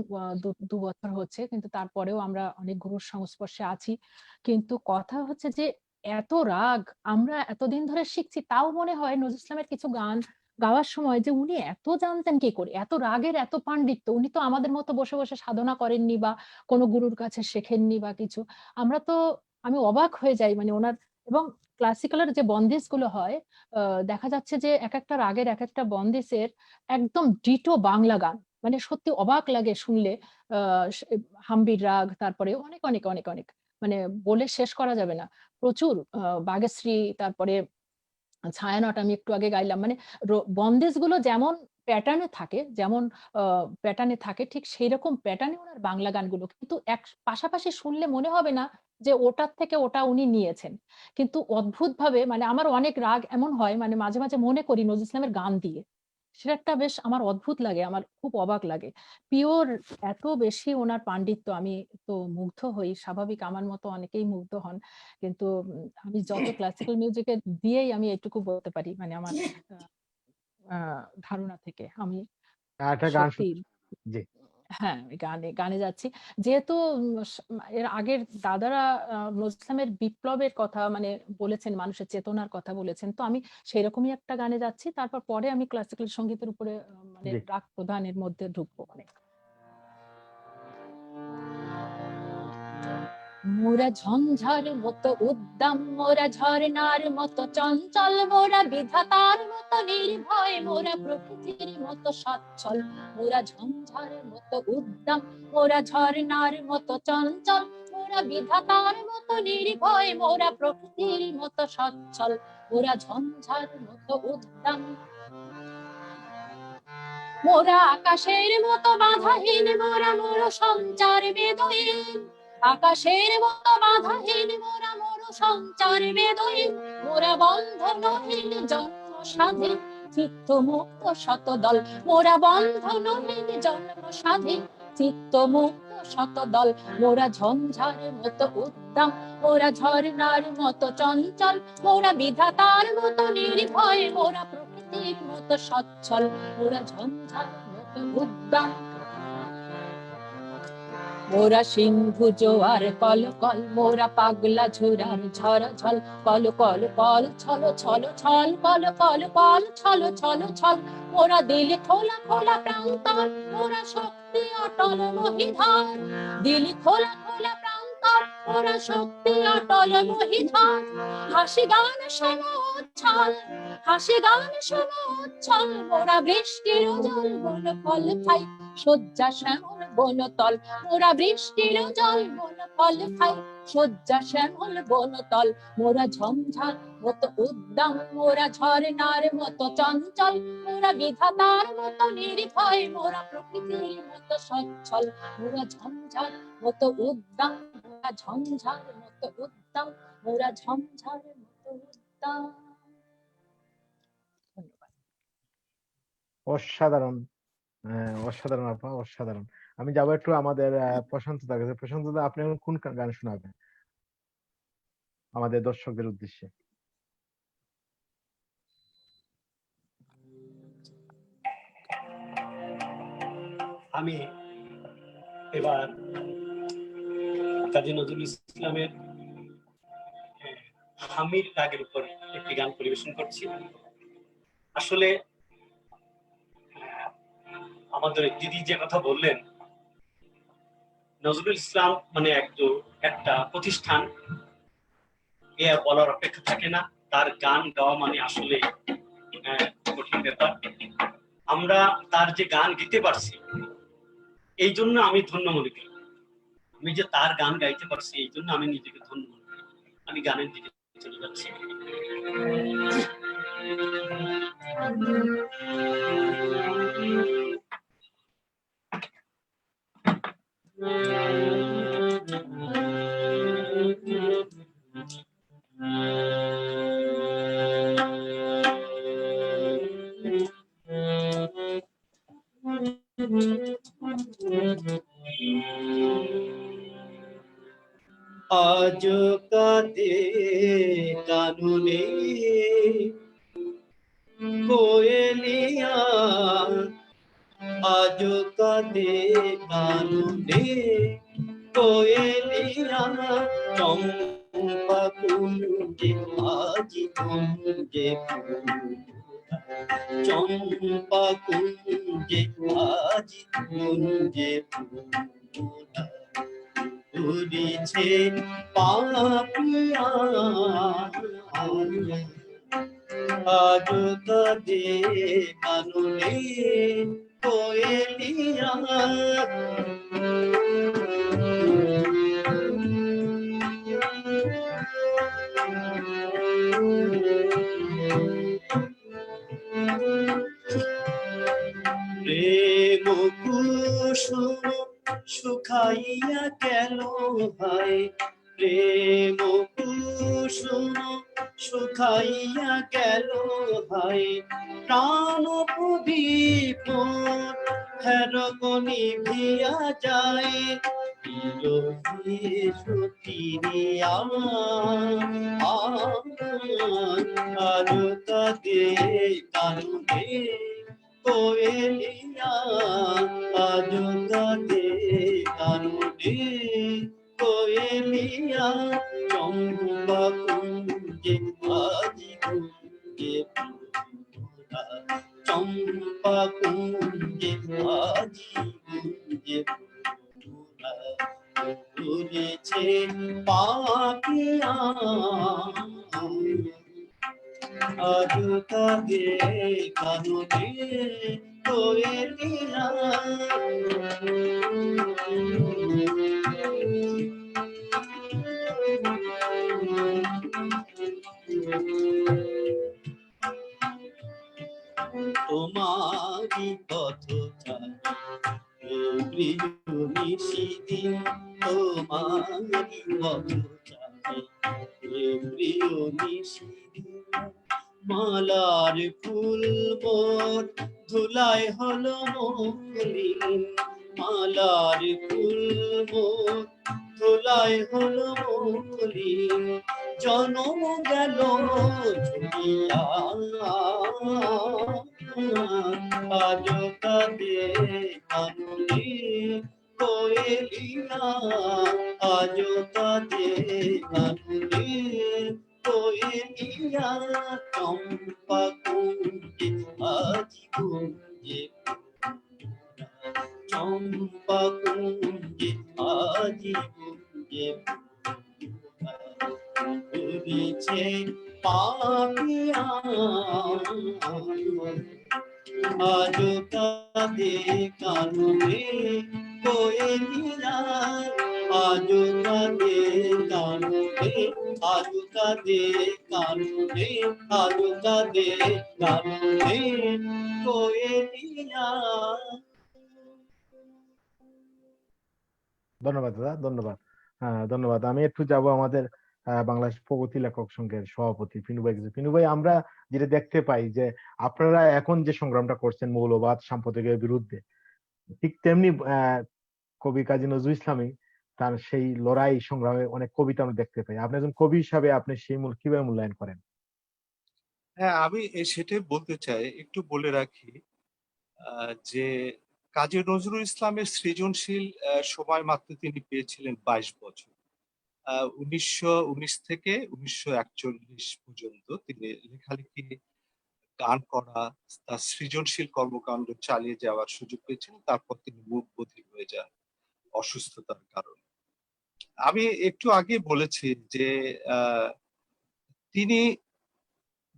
2 বছর হচ্ছে, কিন্তু তারপরেও আমরা অনেক গুরুর সংস্পর্শে আছি। কিন্তু কথা হচ্ছে যে এত রাগ আমরা এতদিন ধরে শিখছি, তাও মনে হয় নজরুল ইসলামের কিছু গান গাওয়ার সময় যে উনি এত জানতেন কি করে, এত রাগের এত পাণ্ডিত্য। উনি তো আমাদের মতো বসে বসে সাধনা করেননি বা কোনো গুরুর কাছে শেখেননি বা কিছু। আমরা তো আমি অবাক হয়ে যাই মানে ওনার। এবং ক্লাসিক্যালের যে বন্দিশ গুলো হয়, দেখা যাচ্ছে যে এক একটা রাগের এক একটা বন্দিশের একদম ডিটো বাংলা গান, মানে সত্যি অবাক লাগে শুনলে। হাম্বির রাগ, তারপরে অনেক অনেক অনেক অনেক, মানে বলে শেষ করা যাবে না। প্রচুর বাগেশ্রী, তারপরে ছায়ানট আমি একটু আগে গাইলাম, মানে বন্দেজ গুলো যেমন প্যাটার্নে থাকে ঠিক সেই রকম প্যাটার্নে ওনার বাংলা গানগুলো, কিন্তু এক পাশাপাশি শুনলে মনে হবে না যে ওটার থেকে ওটা উনি নিয়েছেন। কিন্তু অদ্ভুত ভাবে মানে আমার অনেক রাগ এমন হয়, মানে মাঝে মাঝে মনে করি নজরুল ইসলামের গান দিয়ে। সেটা একটা বেশ আমার অদ্ভুত লাগে, আমার খুব অবাক লাগে। পিওর এত বেশি ওনার পাণ্ডিত্য, আমি তো মুগ্ধ হই, স্বাভাবিক আমার মতো অনেকেই মুগ্ধ হন। কিন্তু আমি যত ক্লাসিক্যাল মিউজিকের দিয়েই আমি এটুকু বলতে পারি, মানে আমার ধারণা থেকে আমি একটা গান সত্যি। জি। হ্যাঁ, আমি গানে গানে যাচ্ছি। যেহেতু এর আগের দাদারা নজরুল ইসলামের বিপ্লবের কথা মানে বলেছেন, মানুষের চেতনার কথা বলেছেন, তো আমি সেরকমই একটা গানে যাচ্ছি। তারপর পরে আমি ক্লাসিক্যাল সঙ্গীতের উপরে মানে জি। রাগ প্রধানের মধ্যে ঢুকবো মানে। মোরা ঝঞ্ঝার মতো উদ্দাম, মোরা ঝর্ণার মতো চঞ্চল, মোরা বিধাতার মতো নির্ভয়, মোরা প্রকৃতির মতো সচ্ছল। মোরা ঝঞ্ঝার মতো উদ্দাম, মোরা ঝর্ণার মতো চঞ্চল, মোরা বিধাতার মতো নির্ভয়, মোরা প্রকৃতির মতো সচ্ছল। মোরা ঝঞ্ঝার মতো উদ্দাম, মোরা আকাশের মতো বাধাহীন, মোরা মোর সঞ্চার বেদহীন। আকাশের মতো বাধাহীন, মোরা মোর সঞ্চার বেদহীন। মোরা বন্ধনহীন জন্ম স্বাধীন, চিত্ত মুক্ত শতদল। মোরা বন্ধনহীন জন্ম স্বাধীন, চিত্ত মুক্ত শতদল। মোরা ঝঞ্ঝার মতো উদ্দাম, মোরা ঝর্ণার মতো চঞ্চল, মোরা বিধাতার মতো নির্ভয়, মোরা প্রকৃতির মতো সচ্ছল। মোরা ঝঞ্ঝার মতো উদ্দাম, মোরা সিন্ধু জোয়ার কল কল, মোরা পাগলা ঝোরার ঝড় ঝল। কল কল কল ছল ছল ছল, কল কল কল ছল ছল ছল। মোরা দিল খোলা খোলা প্রান্তর, মোরা শক্তি অটল মহিধার। দিল খোলা খোলা প্রান্তর, মোরা শক্তি অটল মহিধার। হাসি গান সমুচ্ছল, হাসি গান সমুচ্ছল। মোরা বৃষ্টির জল বন ফল খাই, শয্যা শ্যামল বনতল। মোরা বৃষ্টির জল বন ফল খাই, শয্যা শ্যামল বনতল। মোরা ঝঞ্ঝার মতো উদ্দাম, মোরা ঝর্ণার মতো চঞ্চল, মোরা বিধাতার মতো নির্ভয়, মোরা প্রকৃতির মতো সচ্ছল। মোরা ঝঞ্ঝার মতো উদ্দাম, মোরা ঝঞ্ঝার মতো উদ্দাম, মোরা ঝঞ্ঝার মতো উদ্দাম। ধন্যবাদ। অসাধারণ, অসাধারণ আপা, অসাধারণ। আমি যাবো একটু আমাদের প্রশান্ত দার কাছে। প্রশান্ত দা, আপনি এখন কোন গান শোনাবেন আমাদের দর্শকদের উদ্দেশ্যে? আমি এবার কাজী নজরুল ইসলামের হামির রাগের উপর একটি গান পরিবেশন করছি। আসলে আমাদের দিদি যে কথা বললেন, নজরুল ইসলাম মানে একটা প্রতিষ্ঠান, এ বলার অপেক্ষা থাকে না। তার গান গাওয়া মানে আসলে কঠিন ব্যাপার। আমরা তার যে গান গেতে পারছি, এই জন্য আমি ধন্য মনে করি। আমি যে তার গান গাইতে পারছি, এই জন্য আমি নিজেকে ধন্য মনে করি। আমি গানের দিকে চলে যাচ্ছি। আজ কাতে কানুনে কোয়েলিয়া, আজ কাতে কানুনে কোয়েলিয়া, চম্পা কুঞ্জে আজি কুঞ্জে চম্পা কুঞ্জে আজি কুঞ্জে উড়িছে পাপিয়া, আজ কাঁদে কাননে কোয়েলিয়া। প্রেম কুসুম শুকাইয়া গেল ভাই, প্রেম কুসুম শুকাইয়া গেল ভাই, প্রাণ প্রদীপ হেরগনি ভিয়া যায়, আজ কাঁদে কানুনে কোয়েলিয়া, আজ কাঁদে কানুনে কোয়েলিয়া, চম্পা কুঞ্জে আজি কুঞ্জে ফুলা, চম্পা কুঞ্জে আজি কুঞ্জে ফুলা, উড়েছে পাপিয়া, আজ কাঁদে কানুনে কোয়েলিয়া। তোমারি পথ প্রিয় নিশিদিন, তোমারি পথ প্রিয় নিশিদিন, মালার ফুল মোর ধুলায় হলো মলিন, মালার ফুল মোর ধুলায় হলো মলিন, জনম গেল ঝুলিয়া, আজ কাঁদে কানুনে কোয়েলিয়া, আজ কাঁদে কানুনে কোয়েলিয়া, চম্পা কুঞ্জে আজি কুঞ্জে ফুলা, চম্পা কুঞ্জে আজি কুঞ্জে ফুলা, উড়িছে পাপিয়া, আজ কাঁদে কানুনে কোয়েলিয়া, আজ কাঁদে কানুনে, আজ কাঁদে কানুনে, আজ কাঁদে কানুনে কোয়েলিয়া। ধন্যবাদ দাদা, ধন্যবাদ। ধন্যবাদ। আমি একটু যাব আমাদের বাংলাদেশ প্রগতি লেখক সংঘের সভাপতি পিনু ভাই। পিনু ভাই, আমরা যেটা দেখতে পাই যে আপনারা এখন যে সংগ্রামটা করছেন মৌলবাদ সাম্প্রদায়িকের বিরুদ্ধে, ঠিক তেমনি কবি কাজী নজরুল ইসলামী তার সেই লড়াই সংগ্রামে অনেক কবিতা আমরা দেখতে পাই। আপনি একজন কবি হিসাবে আপনি সেই কিভাবে মূল্যায়ন করেন? হ্যাঁ, আমি সেটাই বলতে চাই, একটু বলে রাখি যে কাজী নজরুল ইসলামের সৃজনশীল সময় মাত্র তিনি পেয়েছিলেন 22 বছর। 1919 থেকে 1941 পর্যন্ত তিনি লেখালেখি, গান করা, তার সৃজনশীল কর্মকাণ্ড চালিয়ে যাওয়ার সুযোগ পেয়েছিলেন। তারপর তিনি মুখ বধির হয়ে যান অসুস্থতার কারণে। আমি একটু আগে বলেছি যে তিনি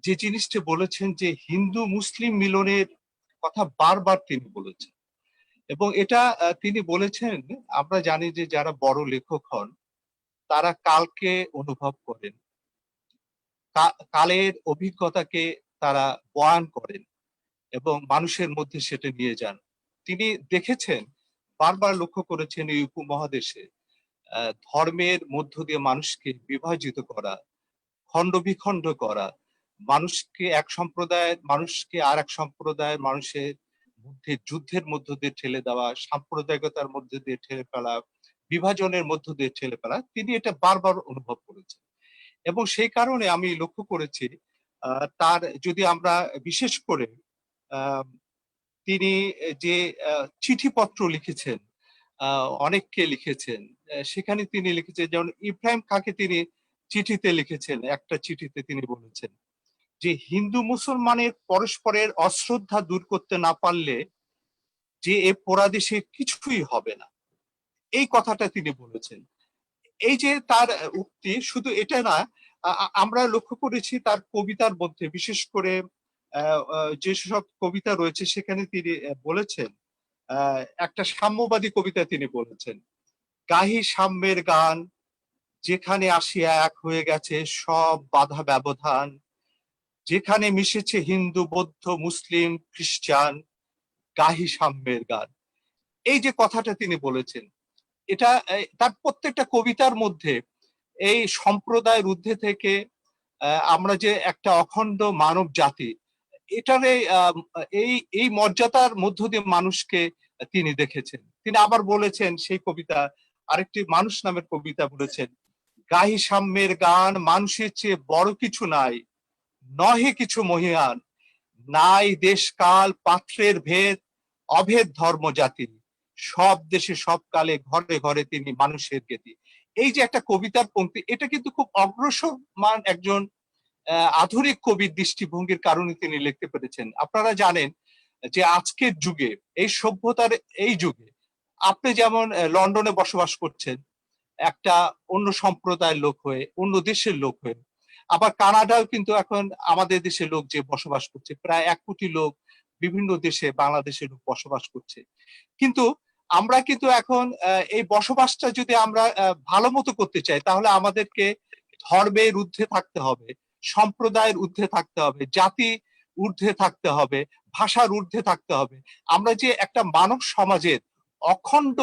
যে জিনিসটা বলেছেন যে হিন্দু মুসলিম মিলনের কথা বারবার তিনি বলেছেন, এবং এটা তিনি বলেছেন, আমরা জানি যে যারা বড় লেখক হন তারা কালকে অনুভব করেন, কালের অভিজ্ঞতাকে তারা বয়ান করেন এবং মানুষের মধ্যে সেটা নিয়ে যান। তিনি দেখেছেন, বারবার লক্ষ্য করেছেন এই উপমহাদেশে ধর্মের মধ্য দিয়ে মানুষকে বিভাজিত করা, খণ্ড বিখণ্ড করা, মানুষকে এক সম্প্রদায়ের মানুষকে আর এক সম্প্রদায়ের মানুষের মধ্যে যুদ্ধের মধ্য দিয়ে ঠেলে দেওয়া, সাম্প্রদায়িকতার মধ্যে দিয়ে ঠেলে ফেলা, বিভাজনের মধ্য দিয়ে ঠেলে ফেলা, তিনি এটা বারবার অনুভব করেছেন। এবং সেই কারণে আমি লক্ষ্য করেছি তার, যদি আমরা বিশেষ করে তিনি যে চিঠিপত্র লিখেছেন, অনেককে লিখেছেন, সেখানে তিনি লিখেছেন, যেমন ইব্রাহিম খাঁকে তিনি চিঠিতে লিখেছেন, একটা চিঠিতে তিনি বলেছেন যে হিন্দু মুসলমানের পরস্পরের অশ্রদ্ধা দূর করতে না পারলে যে এ পোড়াদেশে কিছুই হবে না, এই কথাটা তিনি বলেছেন। এই যে তার উক্তি, শুধু এটা না, আমরা লক্ষ্য করেছি তার কবিতার মধ্যে, বিশেষ করে যেসব কবিতা রয়েছে সেখানে তিনি বলেছেন, একটা সাম্যবাদী কবিতা তিনি বলেছেন, গাহি সাম্যের গান, যেখানে আসিয়া এক হয়ে গেছে সব বাধা ব্যবধান, যেখানে মিশেছে হিন্দু বৌদ্ধ মুসলিম খ্রিস্টান, গাহি সাম্যের গান। এই যে কথাটা তিনি বলেছেন, এটা তার প্রত্যেকটা কবিতার মধ্যে এই সম্প্রদায়ের ঊর্ধ্বে থেকে আমরা যে একটা অখণ্ড মানব জাতি, এটার এই মর্যাদার মধ্য দিয়ে মানুষকে তিনি দেখেছেন। তিনি আবার বলেছেন সেই কবিতা, আরেকটি মানুষ নামের কবিতা বলেছেন, গাহি সাম্যের গান, মানুষের চেয়ে বড় কিছু নাই, নহে কিছু মহিয়ান, নাই দেশ কাল পাত্রের ভেদ, অভেদ ধর্ম জাতি, সব দেশে সব কালে ঘরে ঘরে তিনি মানুষের জ্ঞাতি। এই যে একটা কবিতার পংক্তি, এটা কিন্তু খুব অগ্রসরমান একজন আধুনিক কবির দৃষ্টিভঙ্গির কারণে তিনি লিখতে পেরেছেন। আপনারা জানেন যে আজকের যুগে, এই সভ্যতার এই যুগে, আপনি যেমন লন্ডনে বসবাস করছেন একটা অন্য সম্প্রদায়ের লোক হয়ে, অন্য দেশের লোক হয়ে, আবার কানাডাও কিন্তু এখন আমাদের দেশের লোক যে বসবাস করছে, প্রায় 1 কোটি লোক বিভিন্ন দেশে, বাংলাদেশের লোক বসবাস করছে। কিন্তু আমরা কিন্তু এখন এই বসবাসটা যদি আমরা ভালো মতো করতে চাই, তাহলে আমাদেরকে ধর্মের ঊর্ধ্বে থাকতে হবে, সম্প্রদায়ের ঊর্ধ্বে থাকতে হবে, জাতি ঊর্ধ্বে থাকতে হবে, ভাষার ঊর্ধ্বে থাকতে হবে। আমরা যে একটা মানব সমাজের অখণ্ড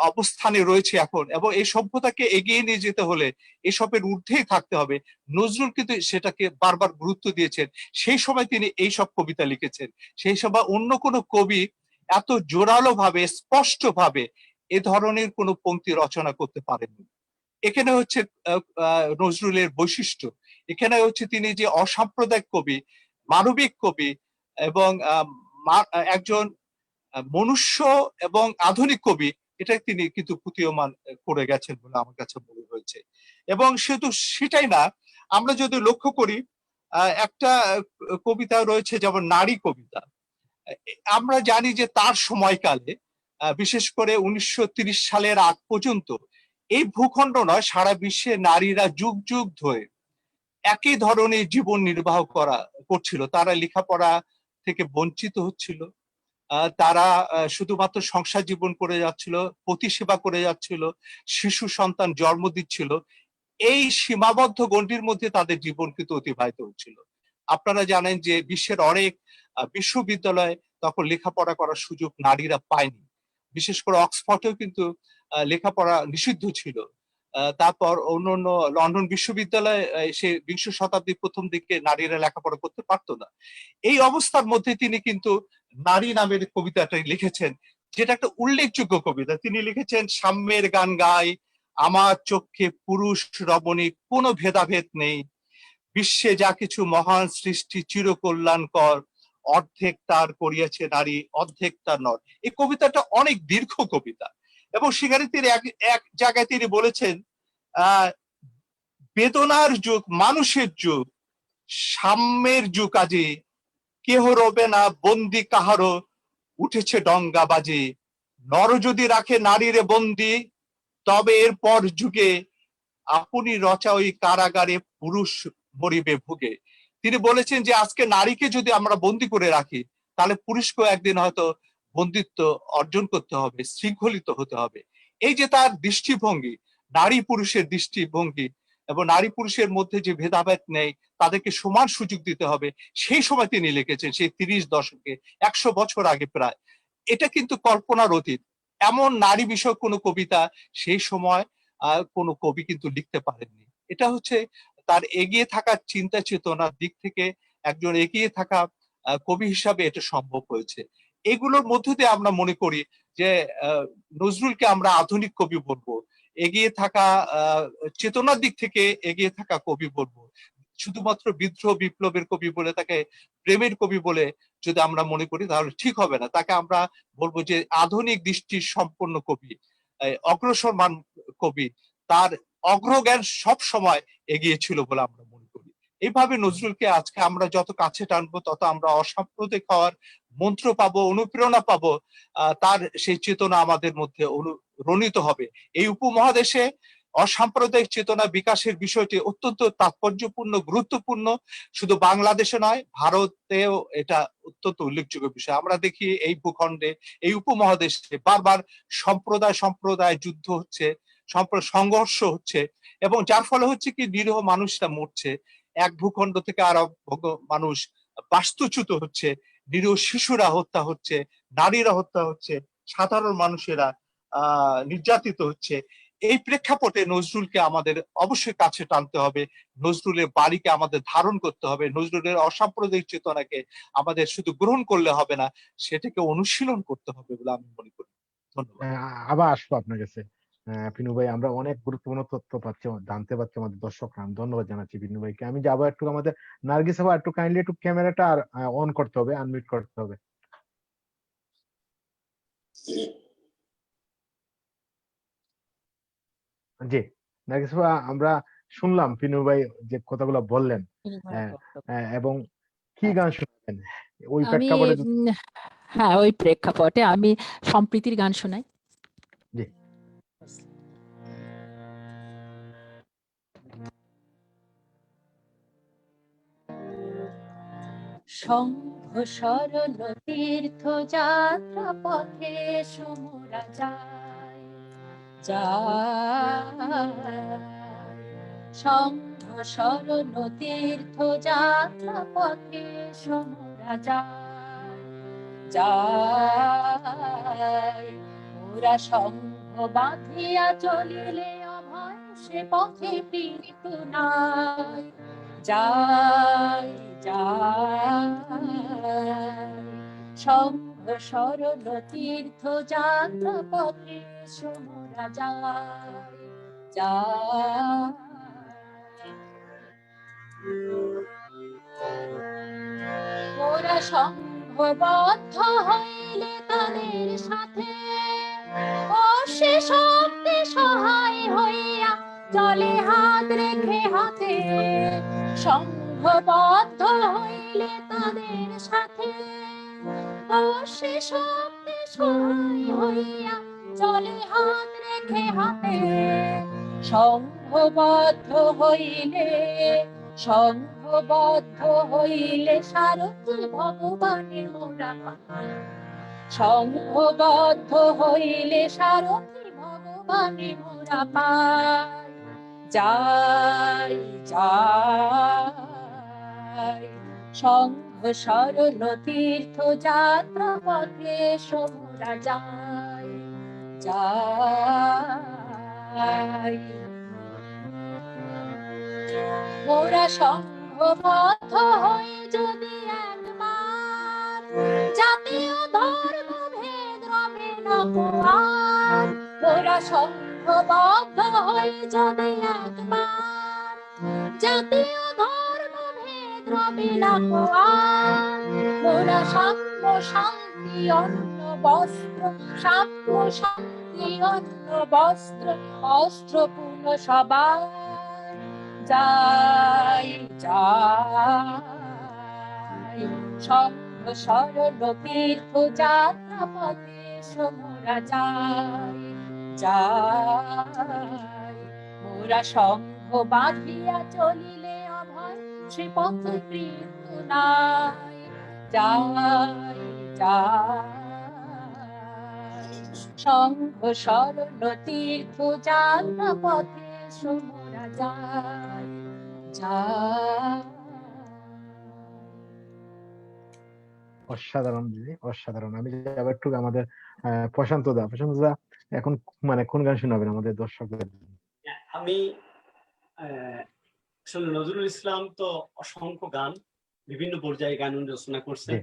অবস্থানে রয়েছে এখন, এবং এই সভ্যতাকে এগিয়ে নিয়ে যেতে হলে এসবের ঊর্ধ্বেই থাকতে হবে। নজরুল কিন্তু সেটাকে বারবার গুরুত্ব দিয়েছেন। সেই সময় তিনি এই সব কবিতা লিখেছেন, সেই সময় অন্য কোনো কবি এত জোরালো ভাবে, স্পষ্ট ভাবে এ ধরনের কোনো পংক্তি রচনা করতে পারেননি। এখানে হচ্ছে নজরুলের বৈশিষ্ট্য, এখানে হচ্ছে তিনি যে অসাম্প্রদায়িক কবি, মানবিক কবি, এবং একজন মনুষ্য এবং আধুনিক কবি, এটা তিনি কিন্তু প্রতীয়মান করে গেছেন বলে আমার কাছে মনে হয়েছে। এবং শুধু সেটাই না, আমরা যদি লক্ষ্য করি, একটা কবিতা রয়েছে যেমন নারী কবিতা। আমরা জানি যে তার সময়কালে, বিশেষ করে 1930 সালের আগ পর্যন্ত এই ভূখণ্ড নয়, সারা বিশ্বে নারীরা যুগ যুগ ধরে একই ধরনের জীবন নির্বাহ করছিল। তারা লেখাপড়া থেকে বঞ্চিত হচ্ছিল, তারা শুধুমাত্র সংসার জীবন করে যাচ্ছিল, পতি সেবা করে যাচ্ছিল, শিশু সন্তান জন্ম দিচ্ছিল। এই সীমাবদ্ধ গণ্ডির মধ্যে তাদের জীবন কিন্তু অতিবাহিত হচ্ছিল। আপনারা জানেন যে বিশ্বের অনেক বিশ্ববিদ্যালয়ে তখন লেখাপড়া করার সুযোগ নারীরা পায়নি। বিশেষ করে অক্সফোর্ডেও কিন্তু লেখাপড়া নিষিদ্ধ ছিল। তারপর অন্যান্য লন্ডন বিশ্ববিদ্যালয়ে সে 20 শতাব্দীর প্রথম দিকে নারীরা লেখাপড়া করতে পারতো না। এই অবস্থার মধ্যে তিনি কিন্তু নারী নামের কবিতাটাই লিখেছেন, যেটা একটা উল্লেখযোগ্য কবিতা। তিনি লিখেছেন, সাম্যের গান গাই, আমার চোখে পুরুষ রমণী কোনো ভেদাভেদ নেই, বিশ্বে যা কিছু মহান সৃষ্টি চির কল্যাণকর, অর্ধেক তার করিয়াছে নারী, অর্ধেক তার নর। এই কবিতাটা অনেক দীর্ঘ কবিতা, এবং সেখানে তিনি এক জায়গায় তিনি বলেছেন, বেদনার যুগ, মানুষের যুগ, সাম্যের যুগ আজি, কেহ রবে না বন্দি কাহারো, উঠেছে ডঙ্গা বাজে, নর যদি রাখে নারীরে বন্দি, তবে এরপর যুগে আপনি রচা ওই কারাগারে পুরুষ মরিবে ভুগে। তিনি বলেছেন যে আজকে নারীকে যদি আমরা বন্দি করে রাখি, তাহলে পুরুষকেও একদিন হয়তো বন্দিত্ব অর্জন করতে হবে, শৃঙ্খলিত হতে হবে। এই যে তার দৃষ্টিভঙ্গি, নারী পুরুষের দৃষ্টিভঙ্গি, এবং নারী পুরুষের মধ্যে যে ভেদাভেদ নেই, তাদেরকে সমান সুযোগ দিতে হবে, সেই সময় তিনি লিখেছেন, সেই 30 দশকে, 100 বছর আগে প্রায়। এটা কিন্তু কল্পনার অতীত। এমন নারী বিষয়ক কোনো কবিতা সেই সময় কোনো কবি কিন্তু লিখতে পারেননি। এটা হচ্ছে তার এগিয়ে থাকার চিন্তা চেতনার দিক থেকে একজন এগিয়ে থাকা কবি হিসাবে এটা সম্ভব হয়েছে। এগুলোর মধ্য দিয়ে আমরা মনে করি যে নজরুলকে আমরা আধুনিক কবি বলবো, এগিয়ে থাকা চেতনার দিক থেকে এগিয়ে থাকা কবি বলবো। শুধুমাত্র বিদ্রোহ বিপ্লবের কবি বলে, তাকে প্রেমের কবি বলে যদি আমরা মনে করি, তাহলে ঠিক হবে না। তাকে আমরা বলবো যে আধুনিক দৃষ্টির সম্পন্ন কবি, অগ্রসরমান কবি, তার অগ্রজ্ঞান সব সময় এগিয়ে ছিল বলে আমরা মনে করি। এইভাবে নজরুলকে আজকে আমরা যত কাছে টানবো, তত আমরা অসাম্প্রদায়িক হওয়ার মন্ত্র পাবো, অনুপ্রেরণা পাবো। তার সেই চেতনা আমাদের মধ্যে রণিত হবে। এই উপমহাদেশে অসাম্প্রদায়িক চেতনা বিকাশের বিষয়টি অত্যন্ত তাৎপর্যপূর্ণ, গুরুত্বপূর্ণ। শুধু বাংলাদেশে নয়, ভারতেও এটা অত্যন্ত উল্লেখযোগ্য বিষয়। আমরা দেখি এই ভূখণ্ডে, এই উপমহাদেশে বারবার সম্প্রদায় যুদ্ধ হচ্ছে, সংঘর্ষ হচ্ছে, এবং যার ফলে হচ্ছে কি নিরীহ মানুষরা মরছে, এক ভূখণ্ড থেকে আর মানুষ বাস্তুচ্যুত হচ্ছে, নিরীহ শিশুরা হত্যা হচ্ছে, নারীরা হত্যা হচ্ছে, সাধারণ মানুষেরা নির্যাতিত হচ্ছে। এই প্রেক্ষাপটে নজরুলকে আমাদের অবশ্যই কাছে টানতে হবে, নজরুলের বাড়িকে আমাদের ধারণ করতে হবে, নজরুলের অসাম্প্রদায়িক চেতনাকে আমাদের শুধু গ্রহণ করলে হবে না, সেটাকে অনুশীলন করতে হবে বলে আমি মনে করি। ধন্যবাদ। আবার আসবো আপনার কাছে। পিনু ভাই, আমরা অনেক গুরুত্বপূর্ণ তথ্য পাচ্ছি, জানতে পারছি আমাদের দর্শকরা। আমি ধন্যবাদ জানাচ্ছি পিনু ভাইকে। আমি যাবো একটু আমাদের নার্গিস আপা, একটু কাইন্ডলি একটু ক্যামেরাটা আর অন করতে হবে, আনমিউট করতে হবে। জি নার্গিস আপা, আমরা শুনলাম পিনু ভাই যে কথাগুলো বললেন, এবং কি গান শুনলেন ওই আমি প্রেক্ষাপটে? হ্যাঁ, ওই প্রেক্ষাপটে আমি সম্প্রীতির গান শোনাই। জি। শঙ্খ সরল তীর্থ যাত্রা পথে সমরা যায় শঙ্খ সরল তীর্থ যাত্রা পথে সমরা যায় ওরা শঙ্খ বাঁধিয়া চলিলে অভয় সে পথে পীড়িত নাই যায় শঙ্খ সরল তীর্থ যাত্রা পথে সমরা যায় ওরা সংঘবদ্ধ হইলে তাদের সাথে সে শক্তি সহায় হইয়া চলে হাত রেখে হাতে সংঘবদ্ধ হইলে তাদের সাথে সে শক্তি সহায় হইয়া চলে হাত রেখে হাতে সংঘবদ্ধ হইলে সারথি ভগবানের মোরা সংঘবদ্ধ হইলে সারথি ভগবানের মোরা পাই যায় সংঘ সরল তীর্থ যাত্রা পথে সমরা যায় মোরা সংঘবদ্ধ হয়ে যদি একবার জাতীয় ধর্ম ভেদ রবে না আর মোরা সংঘবদ্ধ হয়ে যদি একবার জাতীয় ধর্ম ভেদ হবে না গো আর। মোরা সাম্য শান্তি অন্ন বস্ত্র, সাম্য শান্তি অন্ন বস্ত্র, অস্ত্র পূর্ণ সবার। যাই যাই সংঘ শরণ তীর্থ যাত্রা পথে মোরা যাই যাই। মোরা সংঘ বাঁধিয়া চলিলে অভয় শ্রীপথ মৃত্যু নাই। যাই যাই সংঘ শরণ তীর্থ যাত্রা পথে মোরা যাই যাই। অসাধারণ দিদি, অসাধারণ। আমি যাবো একটু আমাদের প্রশান্ত দা। এখন মানে কোন গান শোনাবেন আমাদের দর্শকদের? আমি আসলে নজরুল ইসলাম তো অসংখ্য গান, বিভিন্ন পর্যায়ে গান রচনা করছেন।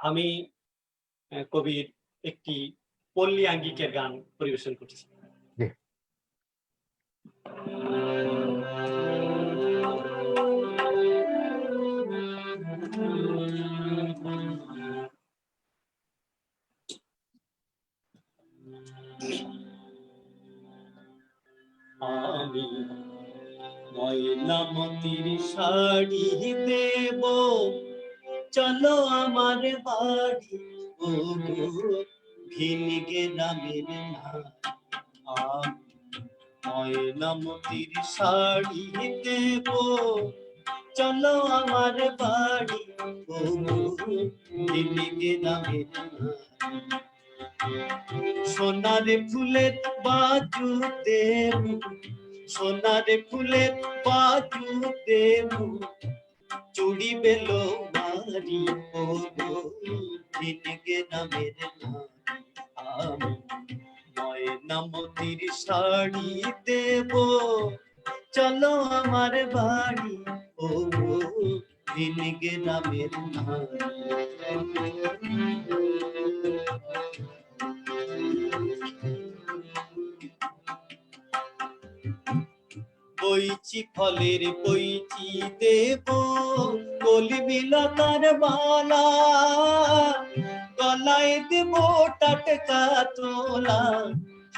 আমি কবির একটি পল্লী আঙ্গিকের গান পরিবেশন করছি। আমি ময়নামতির শাড়ি দেব, চলো আমার বাড়ি ও ভিনগে নামের ময়নামতির শাড়ি দেব, চলো আমার বাড়ি ও ভিনগে নামের সোনার ফুলের বাজু দেব, সোনার ফুলের বাজু দেব, চুড়ি বেলো মারি ও ভিনগে নামের আমি ময়নামতির শাড়ি দেব, চলো আমার বাড়ি ও ভিনগে নামের বইচি ফলের বইচি দেব, কলমি লতার মালা, গলায় দেব টাটকা তোলা,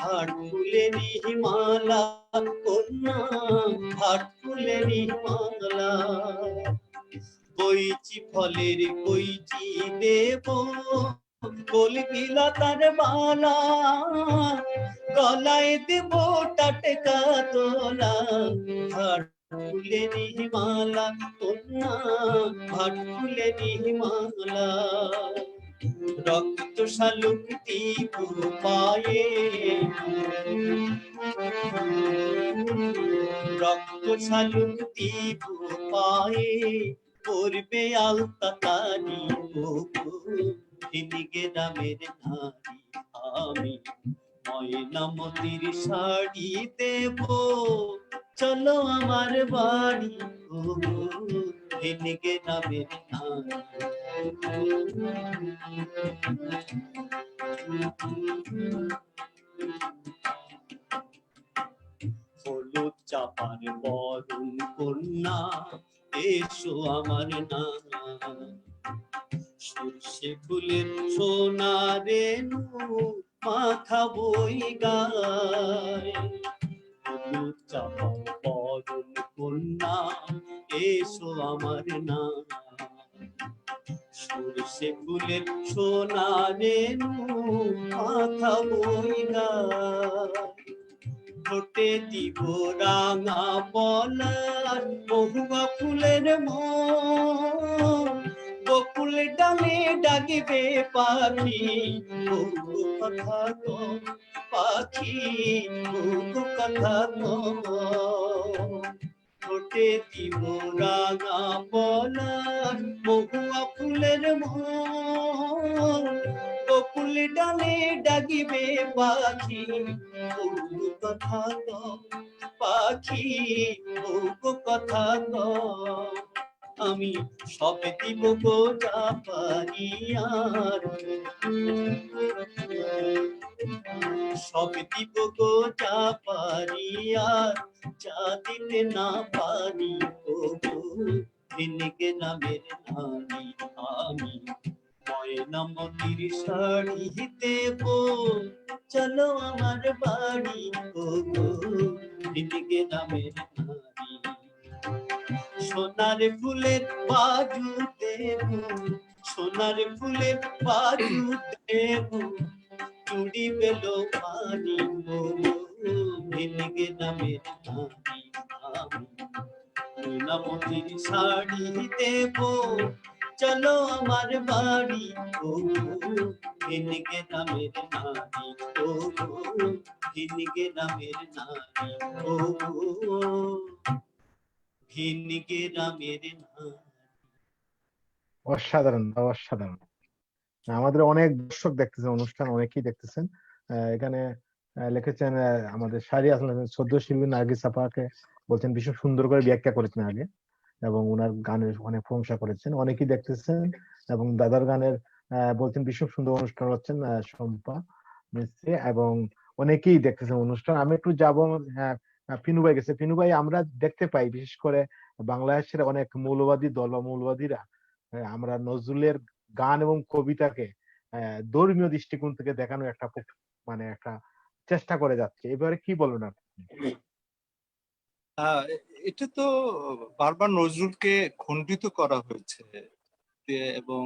হাট ফুলেরই মালা কন্যা, হাট ফুলেরই মালা। বইচি ফলের বইচি দেব, কলমি লতার মালা, গলায় দেব টাটকা তোলা, হাট ফুলেরই মালা কন্যা, হাট ফুলেরই মালা। রক্ত শালুক দিব পায়ে, রক্ত শালুক দিব পায়ে, করবে আলতা তারি ও ভিনগে নামের নারী। আমি ময়নামতির শাড়ি দেব, চলো আমার বাড়ি ও ভিনগে নামের নারী। হলুদ চাপার বরণ কন্যা, এসো আমার না, সর্ষে ফুলের সোনা রেণু মাখাবই গায়। হলুদ চাপার বরণ কন্যা, এসো আমার না, সর্ষে ফুলের সোনা রেণু মাখাবই গায়। ঠোঁটে দিব রাঙা পলাশ মহুয়া ফুলের মন, বকুল ডালে ডাকিবে পাখি বহু কথা গো, পাখি বহু কথা গো। ঠোঁটে দিব রাঙা পলাশ মহুয়া ফুলের মন, বকুল ডালে ডাকিবে পাখি বহু কথা গো, পাখি বহু কথা গো। আমি সব দিব গো যা পারি আর, সব দিব গো যা পারি আর, যা দিতে না পারি ও ঝিনুকে নামের নারী আমি, ময়নামতির শাড়ি দেব, চলো আমার বাড়ি, ও গো ঝিনুকে নামের নারী। সোনার ফুলের বাজু দেব, সোনার ফুলের বাজু দেব, চুড়ি বেলো পানি, ও গো ঝিনুকে নামের নারী আমি, ময়নামতির শাড়ি দেব, চলো আমার বাড়ি, ও ঝিনুকে নামের নারী, ও ঝিনুকে নামের নারী, ও ঝিনুকে নামের নারী। অসাধারণ, অসাধারণ। আমাদের অনেক দর্শক দেখতেছেন অনুষ্ঠান, অনেকেই দেখতেছেন। এখানে লিখেছেন আমাদের শাহরিয়ার হাসান, সদ্য শিল্পী নার্গিস আপাকে বলছেন ভীষণ সুন্দর করে ব্যাখ্যা করেছেন আগে, এবং ওনার গানের অনেক প্রশংসা করেছেন, অনেকেই দেখতেছেন। এবং দাদার গানের বলছেন ভীষণ সুন্দর অনুষ্ঠান হচ্ছেন শম্পা মিস্ত্রি, এবং অনেকেই দেখতেছেন অনুষ্ঠান। আমি একটু যাবো, হ্যাঁ, পিনু ভাই গেছে। পিনু ভাই, আমরা দেখতে পাই বিশেষ করে বাংলাদেশের অনেক মৌলবাদী দল বা মৌলবাদীরা আমরা নজরুলের গান এবং কবিতাকে ধর্মীয় দৃষ্টিকোণ থেকে দেখানো একটা মানে একটা চেষ্টা করে যাচ্ছে, এবারে কি বলবেন আপনি? এটা তো বারবার নজরুলকে খণ্ডিত করা হয়েছে, এবং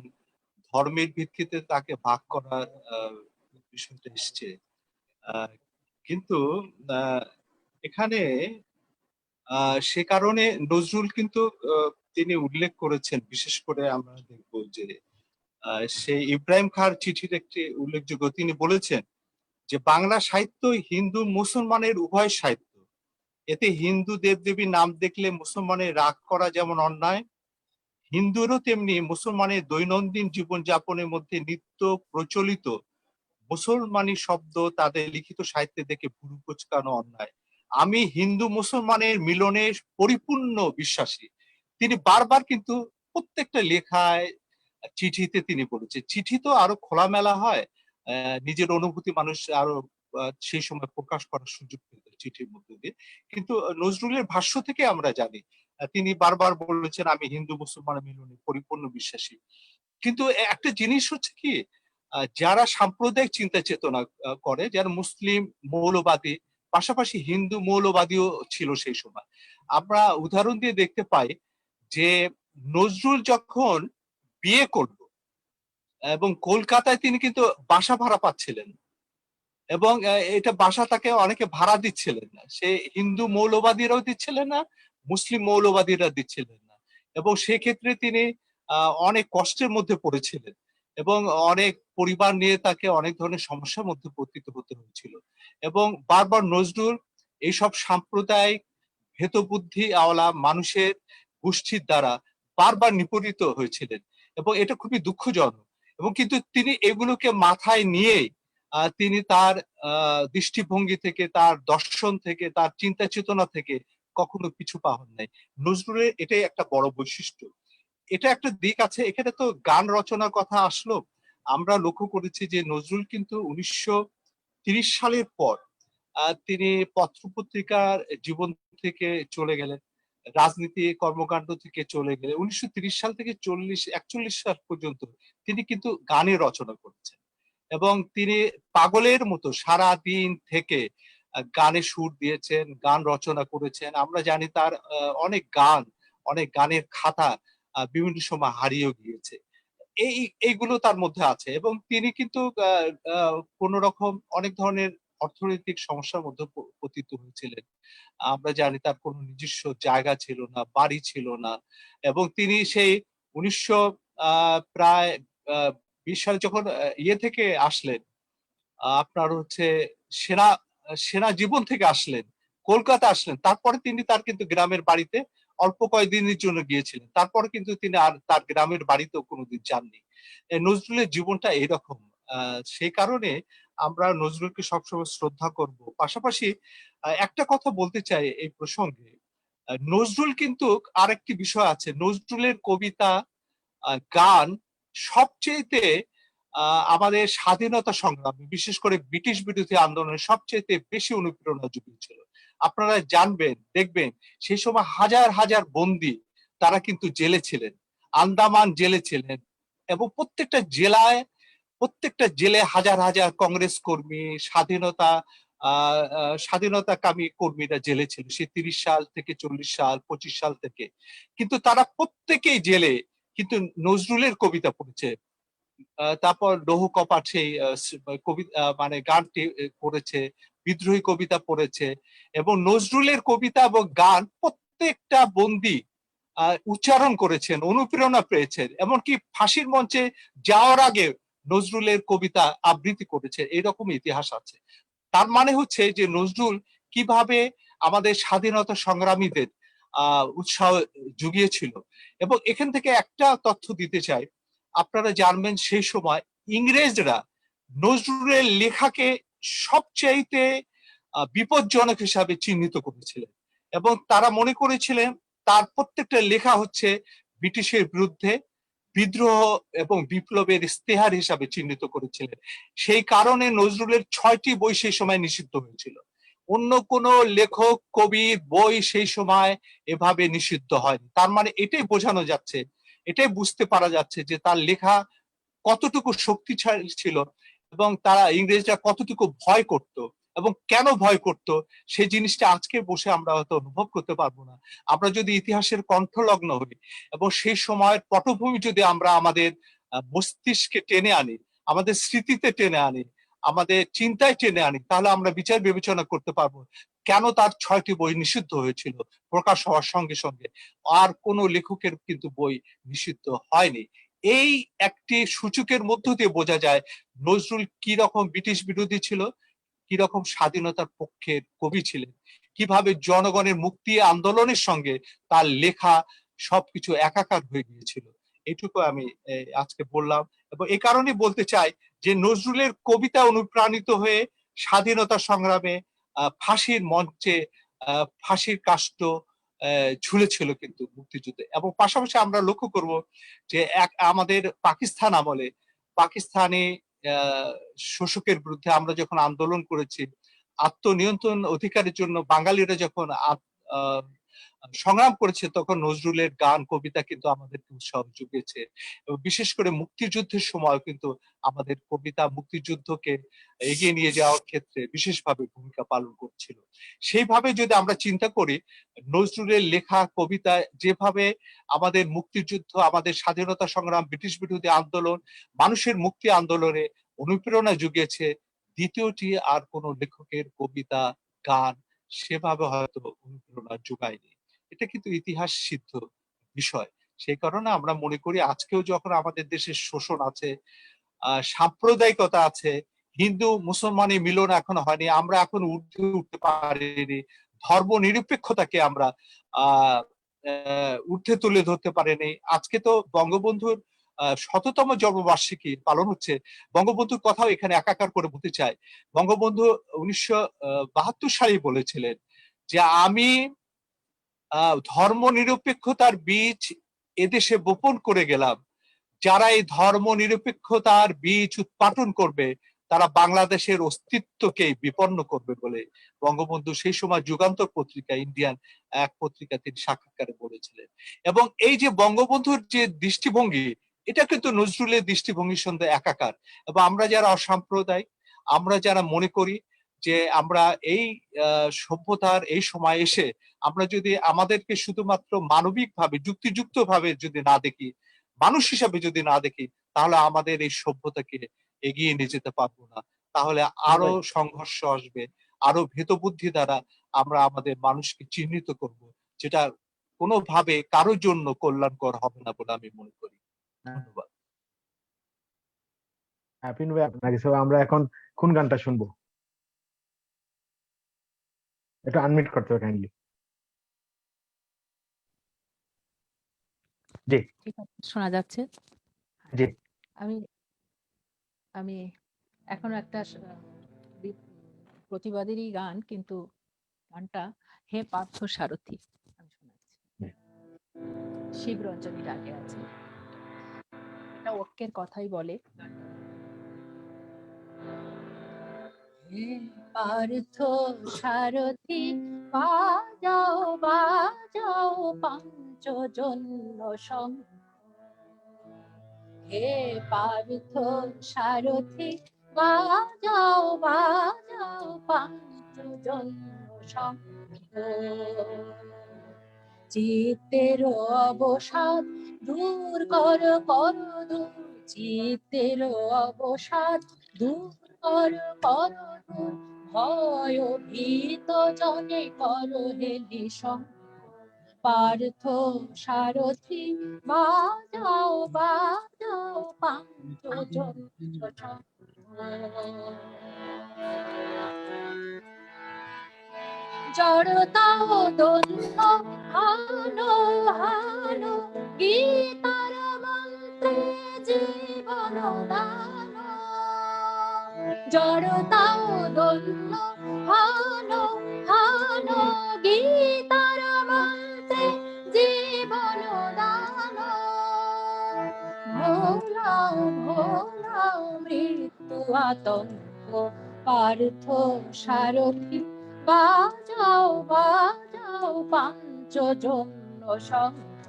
ধর্মের ভিত্তিতে তাকে ভাগ করার বিষয়টা এসছে। কিন্তু এখানে সে কারণে নজরুল কিন্তু তিনি উল্লেখ করেছেন, বিশেষ করে আমরা দেখব যে সেই ইব্রাহিম খাঁর চিঠির একটি উল্লেখযোগ্য, তিনি বলেছেন যে বাংলা সাহিত্য হিন্দু মুসলমানের উভয় সাহিত্য, এতে হিন্দু দেবদেবীর নাম দেখলে মুসলমানের রাগ করা যেমন অন্যায়, হিন্দুরও তেমনি মুসলমানের দৈনন্দিন জীবনযাপনের মধ্যে নিত্য প্রচলিত মুসলমানি শব্দ তাদের লিখিত সাহিত্যে দেখে ভুরু কুঁচকানো অন্যায়। আমি হিন্দু মুসলমানের মিলনে পরিপূর্ণ বিশ্বাসী। তিনি বারবার কিন্তু প্রত্যেকটা লেখায়, চিঠিতে তিনি বলেছে। চিঠি তো আরো খোলামেলা হয়, নিজের অনুভূতি মানুষ আরো সেই সময় প্রকাশ করার সুযোগ পেত চিঠির মধ্যে দিয়ে। কিন্তু নজরুলের ভাষ্য থেকে আমরা জানি তিনি বারবার বলেছেন আমি হিন্দু মুসলমানের মিলনে পরিপূর্ণ বিশ্বাসী। কিন্তু একটা জিনিস হচ্ছে কি, যারা সাম্প্রদায়িক চিন্তা চেতনা করে, যারা মুসলিম মৌলবাদী, পাশাপাশি হিন্দু মৌলবাদীও ছিল সেই সময়। আমরা উদাহরণ দিয়ে দেখতে পাই যে নজরুল যখন বিয়ে করলো এবং কলকাতায় তিনি কিন্তু বাসা ভাড়া পাচ্ছিলেন, এবং এটা বাসা তাকে অনেকে ভাড়া দিচ্ছিলেন না, সে হিন্দু মৌলবাদীরাও দিচ্ছিলেন না, মুসলিম মৌলবাদীরা দিচ্ছিলেন না, এবং সেক্ষেত্রে তিনি অনেক কষ্টের মধ্যে পড়েছিলেন, এবং অনেক পরিবার নিয়ে তাকে অনেক ধরনের সমস্যার মধ্যে পতিত হতে হয়েছিল। এবং বারবার নজরুল এইসব সাম্প্রদায়িক ভেতবুদ্ধি আওলা মানুষের গোষ্ঠীর দ্বারা বারবার নিপীড়িত হয়েছিলেন, এবং এটা খুবই দুঃখজনক। এবং কিন্তু তিনি এগুলোকে মাথায় নিয়েই তিনি তার দৃষ্টিভঙ্গি থেকে, তার দর্শন থেকে, তার চিন্তা চেতনা থেকে কখনো পিছু পা হন নাই। নজরুলের এটাই একটা বড় বৈশিষ্ট্য। এটা একটা দিক আছে। এখানে তো গান রচনার কথা আসলো, আমরা লক্ষ্য করেছি যে নজরুল কিন্তু 1930 সালের পর তিনি পত্রপত্রিকার জীবন থেকে চলে গেলেন, রাজনীতি কর্মকাণ্ড থেকে চলে গেলেন। 1930 সাল থেকে 41 সাল পর্যন্ত তিনি কিন্তু গানের রচনা করেছেন, এবং তিনি পাগলের মতো সারা দিন থেকে গানে সুর দিয়েছেন, গান রচনা করেছেন। আমরা জানি তার অনেক গান, অনেক গানের খাতা বিভিন্ন সময় হারিয়েও গিয়েছে। এইগুলো তার মধ্যে আছে, এবং তিনি কিন্তু কোন রকম অনেক ধরনের অর্থনৈতিক সমস্যার মধ্যে পতিত হয়েছিলেন। আমরা জানি তার কোনো নিজস্ব জায়গা ছিল না, বাড়ি ছিল না, এবং তিনি সেই 1900 প্রায় 20 সালে যখন ইয়ে থেকে আসলেন, আপনার হচ্ছে সেনা সেনা জীবন থেকে আসলেন, কলকাতা আসলেন, তারপরে তিনি তার কিন্তু গ্রামের বাড়িতে অল্প কয়েকদিনের জন্য গিয়েছিলেন, তারপরে কিন্তু তিনি আর তার গ্রামের বাড়িতেও কোনোদিন যাননি। নজরুলের জীবনটা এইরকম। সেই কারণে আমরা নজরুলকে সবসময় শ্রদ্ধা করব। পাশাপাশি একটা কথা বলতে চাই এই প্রসঙ্গে, নজরুল কিন্তু আরেকটি বিষয় আছে, নজরুলের কবিতা, গান সবচেয়েতে আমাদের স্বাধীনতা সংগ্রামে, বিশেষ করে ব্রিটিশ বিরোধী আন্দোলনে সবচেয়ে বেশি অনুপ্রেরণা জুগিয়েছিল। আপনারা জানবেন, দেখবেন সেই সময় হাজার হাজার বন্দী তারা কিন্তু জেলে ছিলেন, আন্দামান জেলে ছিলেন, এবং প্রত্যেকটা জেলে হাজার হাজার কংগ্রেস কর্মী, স্বাধীনতাকামী কর্মীরা জেলে ছিল, সে 30 সাল থেকে 40 সাল 25 সাল থেকে। কিন্তু তারা প্রত্যেকেই জেলে কিন্তু নজরুলের কবিতা পড়েছে। তারপর লৌহ কপাট সেই কবিতা মানে গানটি পড়েছে, বিদ্রোহী কবিতা পড়েছে, এবং নজরুলের কবিতা এবং গান প্রত্যেকটা বন্দী উচ্চারণ করেছেন, অনুপ্রেরণা পেয়েছেন, এমনকি ফাঁসির মঞ্চে যাওয়ার আগে নজরুলের কবিতা আবৃত্তি করেছে। এরকম ইতিহাস আছে। তার মানে হচ্ছে যে নজরুল কিভাবে আমাদের স্বাধীনতা সংগ্রামীদের উৎসাহ জুগিয়েছিল। এবং এখান থেকে একটা তথ্য দিতে চাই, আপনারা জানবেন সেই সময় ইংরেজরা নজরুলের লেখাকে সবচাইতে বিপজ্জনক হিসাবে চিহ্নিত করেছিলেন, এবং তারা মনে করেছিলেন তার প্রত্যেকটা লেখা হচ্ছে ব্রিটিশের বিরুদ্ধে বিদ্রোহ এবং বিপ্লবের ইস্তেহার হিসাবে চিহ্নিত করেছিলেন। সেই কারণে নজরুলের 6টি বই সেই সময় নিষিদ্ধ হয়েছিল। অন্য কোন লেখক কবির বই সেই সময় এভাবে নিষিদ্ধ হয়নি। তার মানে এটাই বোঝানো যাচ্ছে, এটাই বুঝতে পারা যাচ্ছে যে তার লেখা কতটুকু শক্তিশালী ছিল, এবং তারা ইংরেজরা কতটুকু ভয় করত, এবং কেন ভয় করত সেই জিনিসটা আজকে বসে আমরা হয়তো অনুভব করতে পারবো না। আমরা যদি ইতিহাসের কণ্ঠলগ্ন হই এবং সেই সময়ের পটভূমি যদি আমরা আমাদের মস্তিষ্কে টেনে আনি, আমাদের স্মৃতিতে টেনে আনি, আমাদের চিন্তায় টেনে আনি, তাহলে আমরা বিচার বিবেচনা করতে পারবো কেন তার 6টি বই নিষিদ্ধ হয়েছিল প্রকাশ হওয়ার সঙ্গে সঙ্গে। আর কোন লেখকের কিন্তু বই নিষিদ্ধ হয়নি। এই একটি সূচকের মধ্য দিয়ে বোঝা যায় নজরুল কি রকম ব্রিটিশ বিরোধী ছিল, কি রকম স্বাধীনতার পক্ষের কবি ছিলেন, কিভাবে জনগণের মুক্তি আন্দোলনের সঙ্গে তার লেখা সবকিছু একাকার হয়ে গিয়েছিল। এইটুকু আমি আজকে বললাম, এবং এই কারণে বলতে চাই যে নজরুলের কবিতা অনুপ্রাণিত হয়ে স্বাধীনতা সংগ্রামে ফাঁসির মঞ্চে ফাঁসির কাষ্ঠ ঝুলেছিল কিন্তু মুক্তিযুদ্ধে। এবং পাশাপাশি আমরা লক্ষ্য করব যে আমাদের পাকিস্তান আমলে পাকিস্তানি শোষকের বিরুদ্ধে আমরা যখন আন্দোলন করেছি, আত্মনিয়ন্ত্রণ অধিকারের জন্য বাঙালিরা যখন সংগ্রাম করেছে, তখন নজরুলের গান কবিতা কিন্তু আমাদেরকে উৎসাহ জুগিয়েছে। এবং বিশেষ করে মুক্তিযুদ্ধের সময় কিন্তু আমাদের কবিতা মুক্তিযুদ্ধকে এগিয়ে নিয়ে যাওয়ার ক্ষেত্রে বিশেষভাবে ভূমিকা পালন করছিল। সেইভাবে যদি আমরা চিন্তা করি, নজরুলের লেখা কবিতা যেভাবে আমাদের মুক্তিযুদ্ধ, আমাদের স্বাধীনতা সংগ্রাম, ব্রিটিশ বিরোধী আন্দোলন, মানুষের মুক্তি আন্দোলনে অনুপ্রেরণা জুগিয়েছে, দ্বিতীয়টি আর কোন লেখকের কবিতা গান সেভাবে হয়তো অনুপ্রেরণা যোগায়নি। এটা কিন্তু ইতিহাস সিদ্ধ বিষয়। সেই কারণে আমরা মনে করি আজকেও যখন আমাদের দেশে শোষণ আছে, সাম্প্রদায়িকতা আছে, হিন্দু মুসলমানের মিলন এখনো হয়নি, আমরা এখন ঊর্ধ্বে উঠতে পারিনি, ধর্ম নিরপেক্ষতাকে আমরা ঊর্ধ্বে তুলে ধরতে পারিনি। আজকে তো বঙ্গবন্ধুর 100তম জন্মবার্ষিকী পালন হচ্ছে, বঙ্গবন্ধুর কথাও এখানে একাকার করে বলতে চাই। বঙ্গবন্ধু 1972 সালে বলেছিলেন যে আমি ধর্ম নিরপেক্ষতার বীজ এদেশে বপন করে গেলাম, যারা এই ধর্ম নিরপেক্ষতার বীজ উৎপাদন করবে তারা বাংলাদেশের অস্তিত্বকে বিপন্ন করবে বলে বঙ্গবন্ধু সেই সময় যুগান্তর পত্রিকা, ইন্ডিয়ান এক পত্রিকা তিনি সাক্ষাৎকারে বলেছিলেন। এবং এই যে বঙ্গবন্ধুর যে দৃষ্টিভঙ্গি, এটা কিন্তু নজরুলের দৃষ্টিভঙ্গির সঙ্গে একাকার। এবং আমরা যারা অসাম্প্রদায়িক, আমরা যারা মনে করি যে আমরা এই সভ্যতার এই সময় এসে আমরা যদি আমাদেরকে শুধুমাত্র মানবিক ভাবে যুক্তিযুক্ত ভাবে যদি না দেখি, মানুষ হিসাবে যদি না দেখি, তাহলে আমাদের এই সভ্যতাকে এগিয়ে নিয়ে যেতে পারবো না। তাহলে আরো সংঘর্ষ আসবে, আরো ভেদবুদ্ধি দ্বারা আমরা আমাদের মানুষকে চিহ্নিত করব, যেটা কোনোভাবে কারোর জন্য কল্যাণকর হবে না বলে আমি মনে করি। ধন্যবাদ। পিনু ভাই, আপনাকে আমরা এখন কোন গানটা শুনবো? একটু আনমিউট করতে হবে কাইন্ডলি। জি ঠিক আছে, শোনা যাচ্ছে। জি আমি আমি এখনো একটা প্রতিবাদেরই গান, কিন্তু গানটা হে পার্থ সারথি আমি শোনাচ্ছি। শিবরঞ্জনী রাগে আছে, এটা ঐক্যের কথাই বলে। হে পার্থ সারথি বাজাও বাজাও পাঞ্চ পাঞ্চজন্য শঙ্খ। হে পার্থ সারথি বাজাও বাজাও পাঞ্চজন্য শঙ্খ। চিত্তের অবসাদ দূর কর কর দূর, চিত্তের অবসাদ দূর কর কর দূর, ভয় ভীত জনে কর হে নিঃসঙ্গ। পার্থ সারথি বাজাও বাজাও পাঞ্চজন্য শঙ্খ। জড়তা ও দ্বন্দ্ব হানো হানো, গীতার মন্ত্রে জীবন দান। জড়তা ও দ্বন্দ্ব হানো হানো, গীতার মন্ত্রে জীবন দান। ভোলাও ভোলাও মৃত্যু আতঙ্ক, পার্থ সারথি বাজাও বাজাও পাঞ্চজন্য শঙ্খ।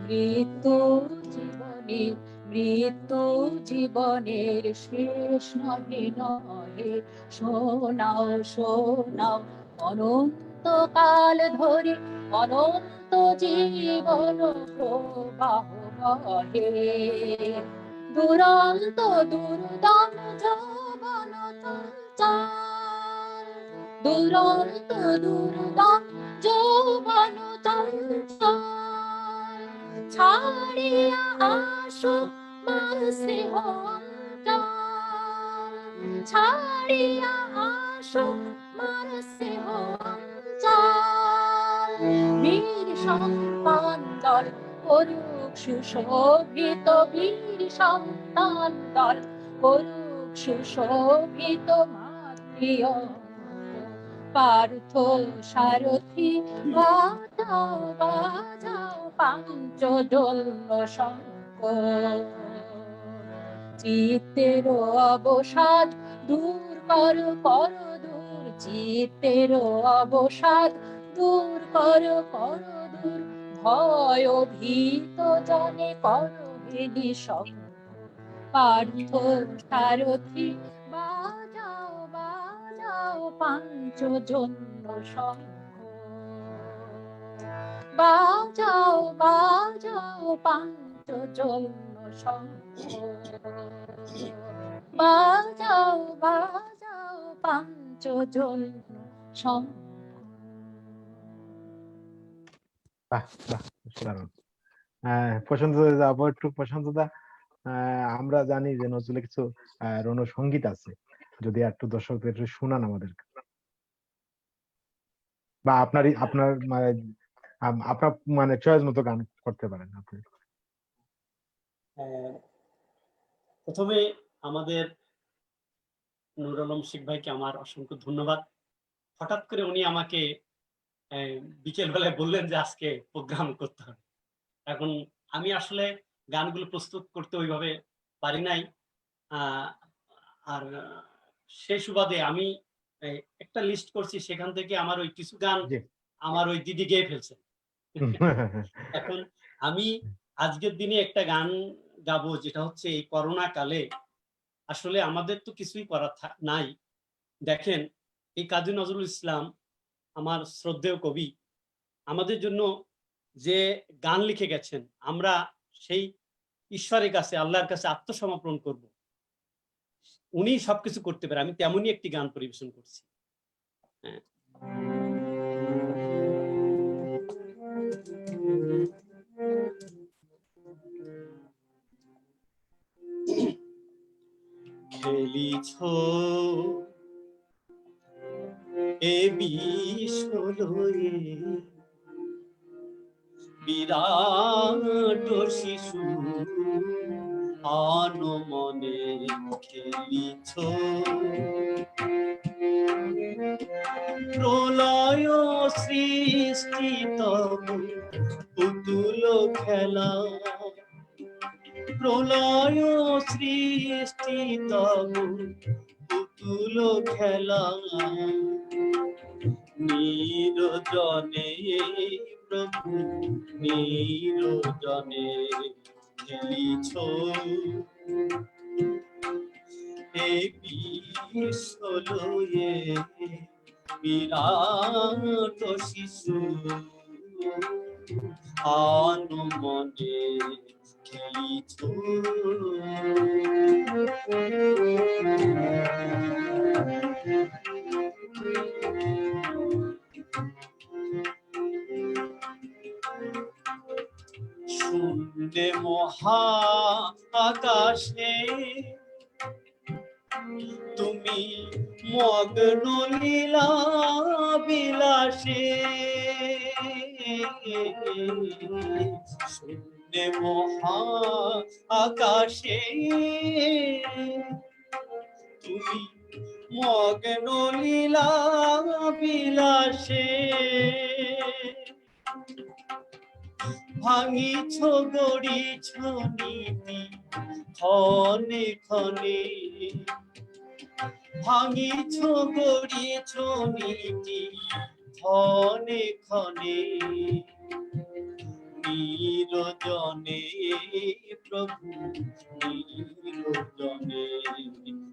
মৃত্যু জীবনের মৃত্যু জীবনের শেষ নহে নহে, শোনাও শোনাও অনন্তকাল ধরে অনন্ত জীবন প্রবাহ বহে। দুরন্ত দুর্দম যৌবন চঞ্চল, দুরন্ত দুর্দম যৌবন চঞ্চল। ছাড়িয়া আসো মানসিহ অঞ্চল, ছাড়িয়া আসো মানসিহ অঞ্চল। বীর সন্তান দল করুক সুশোভিত, বীর সন্তান দল করুক সুশোভিত মাতৃয়। পার্থ সারথি বাজাও বাজাও পাঞ্চজন্য শঙ্খ। চিত্তের অবসাদ দূর কর কর দূর, চিত্তের অবসাদ দূর কর কর দূর, ভয় ভীত জনে কর হে নিঃসঙ্গ। পার্থ সারথি বাজাও বাজাও পাঞ্চজন্য শঙ্খ। বাজাও বাজাও পাঞ্চজন্য শঙ্খ। বাজাও বাজাও পাঞ্চজন্য শঙ্খ। বাহ বাহ, অসাধারণ। প্রশান্ত দা যাবো একটু। প্রশান্ত দা, আমরা জানি যে নজরুলের কিছু রণসঙ্গীত আছে, যদি একটু দর্শকদের একটু শোনান আমাদের, বা আপনার আপনার মানে চয়েস মতো গান করতে পারেন আপনি। প্রথমে আমাদের নুর আলম শেখ ভাইকে আমার অসংখ্য ধন্যবাদ। হঠাৎ করে উনি আমাকে বিকেল বেলায় বললেন যে আজকে প্রোগ্রাম করতে হবে। এখন আমি আসলে গানগুলো প্রস্তুত করতে ওইভাবে পারি নাই, আর সেই সুবাদে আমি একটা লিস্ট করছি, সেখান থেকে আমার ওই কিছু গান আমার ওই দিদি গেয়ে ফেলছে। এখন আমি আজকের দিনে একটা গান গাবো, যেটা হচ্ছে এই করোনা কালে আসলে আমাদের তো কিছুই করার নাই। দেখেন, এই কাজী নজরুল ইসলাম আমার শ্রদ্ধেয় কবি, আমাদের জন্য যে গান লিখে গেছেন, আমরা সেই ঈশ্বরের কাছে, আল্লাহর কাছে আত্মসমর্পণ করব। উনি সবকিছু করতে পারে। আমি তেমনই একটি গান পরিবেশন করছি। খেলিছ এ বিশ্বলয়ে বিরাট শিশু আনমনে খেলিছ, প্রলয় সৃষ্টি তব পুতুল খেলা, প্রলয় সৃষ্টি তব পুতুল খেলা নিরজনে প্রভু নিরজনে খেলিছ এই বিশ্ব লয়ে বিরাট শিশু আনমনে খেলিছ শূন্যে মহা আকাশে তুমি মগ্ন লীলা বিলাসে শূন্যে মহা আকাশে তুমি মগ্ন লীলা বিলাসে ভাঙিছ গড়িছ নীতি ক্ষণে ক্ষণে ভাঙিছ গড়িছ নীতি ক্ষণে ক্ষণে নিরজনে প্রভু নিরজনে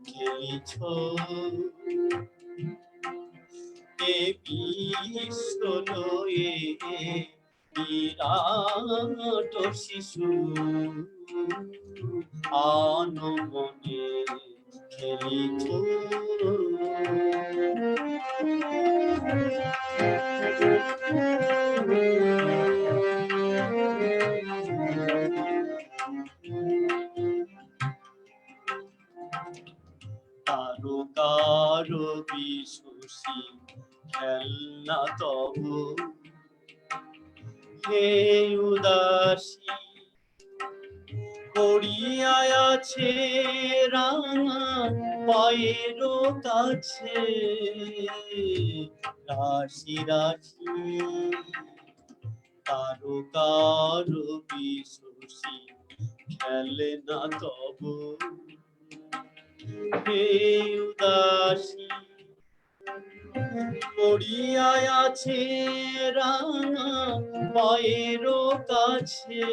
খেলিছ এ বিশ্ব লয়ে বিরাট শিশু আনমনে খেলিছ তারকার বিশুষি খেলনা তবু হে উদাসী পড়িয়ায় আছে রাঙা পায়ের কাছে রাশি রাশি তারকার বিশুষি খেলে না তবু হে উদাসী পড়িয়ায় আছে রাঙা পায়ের কাছে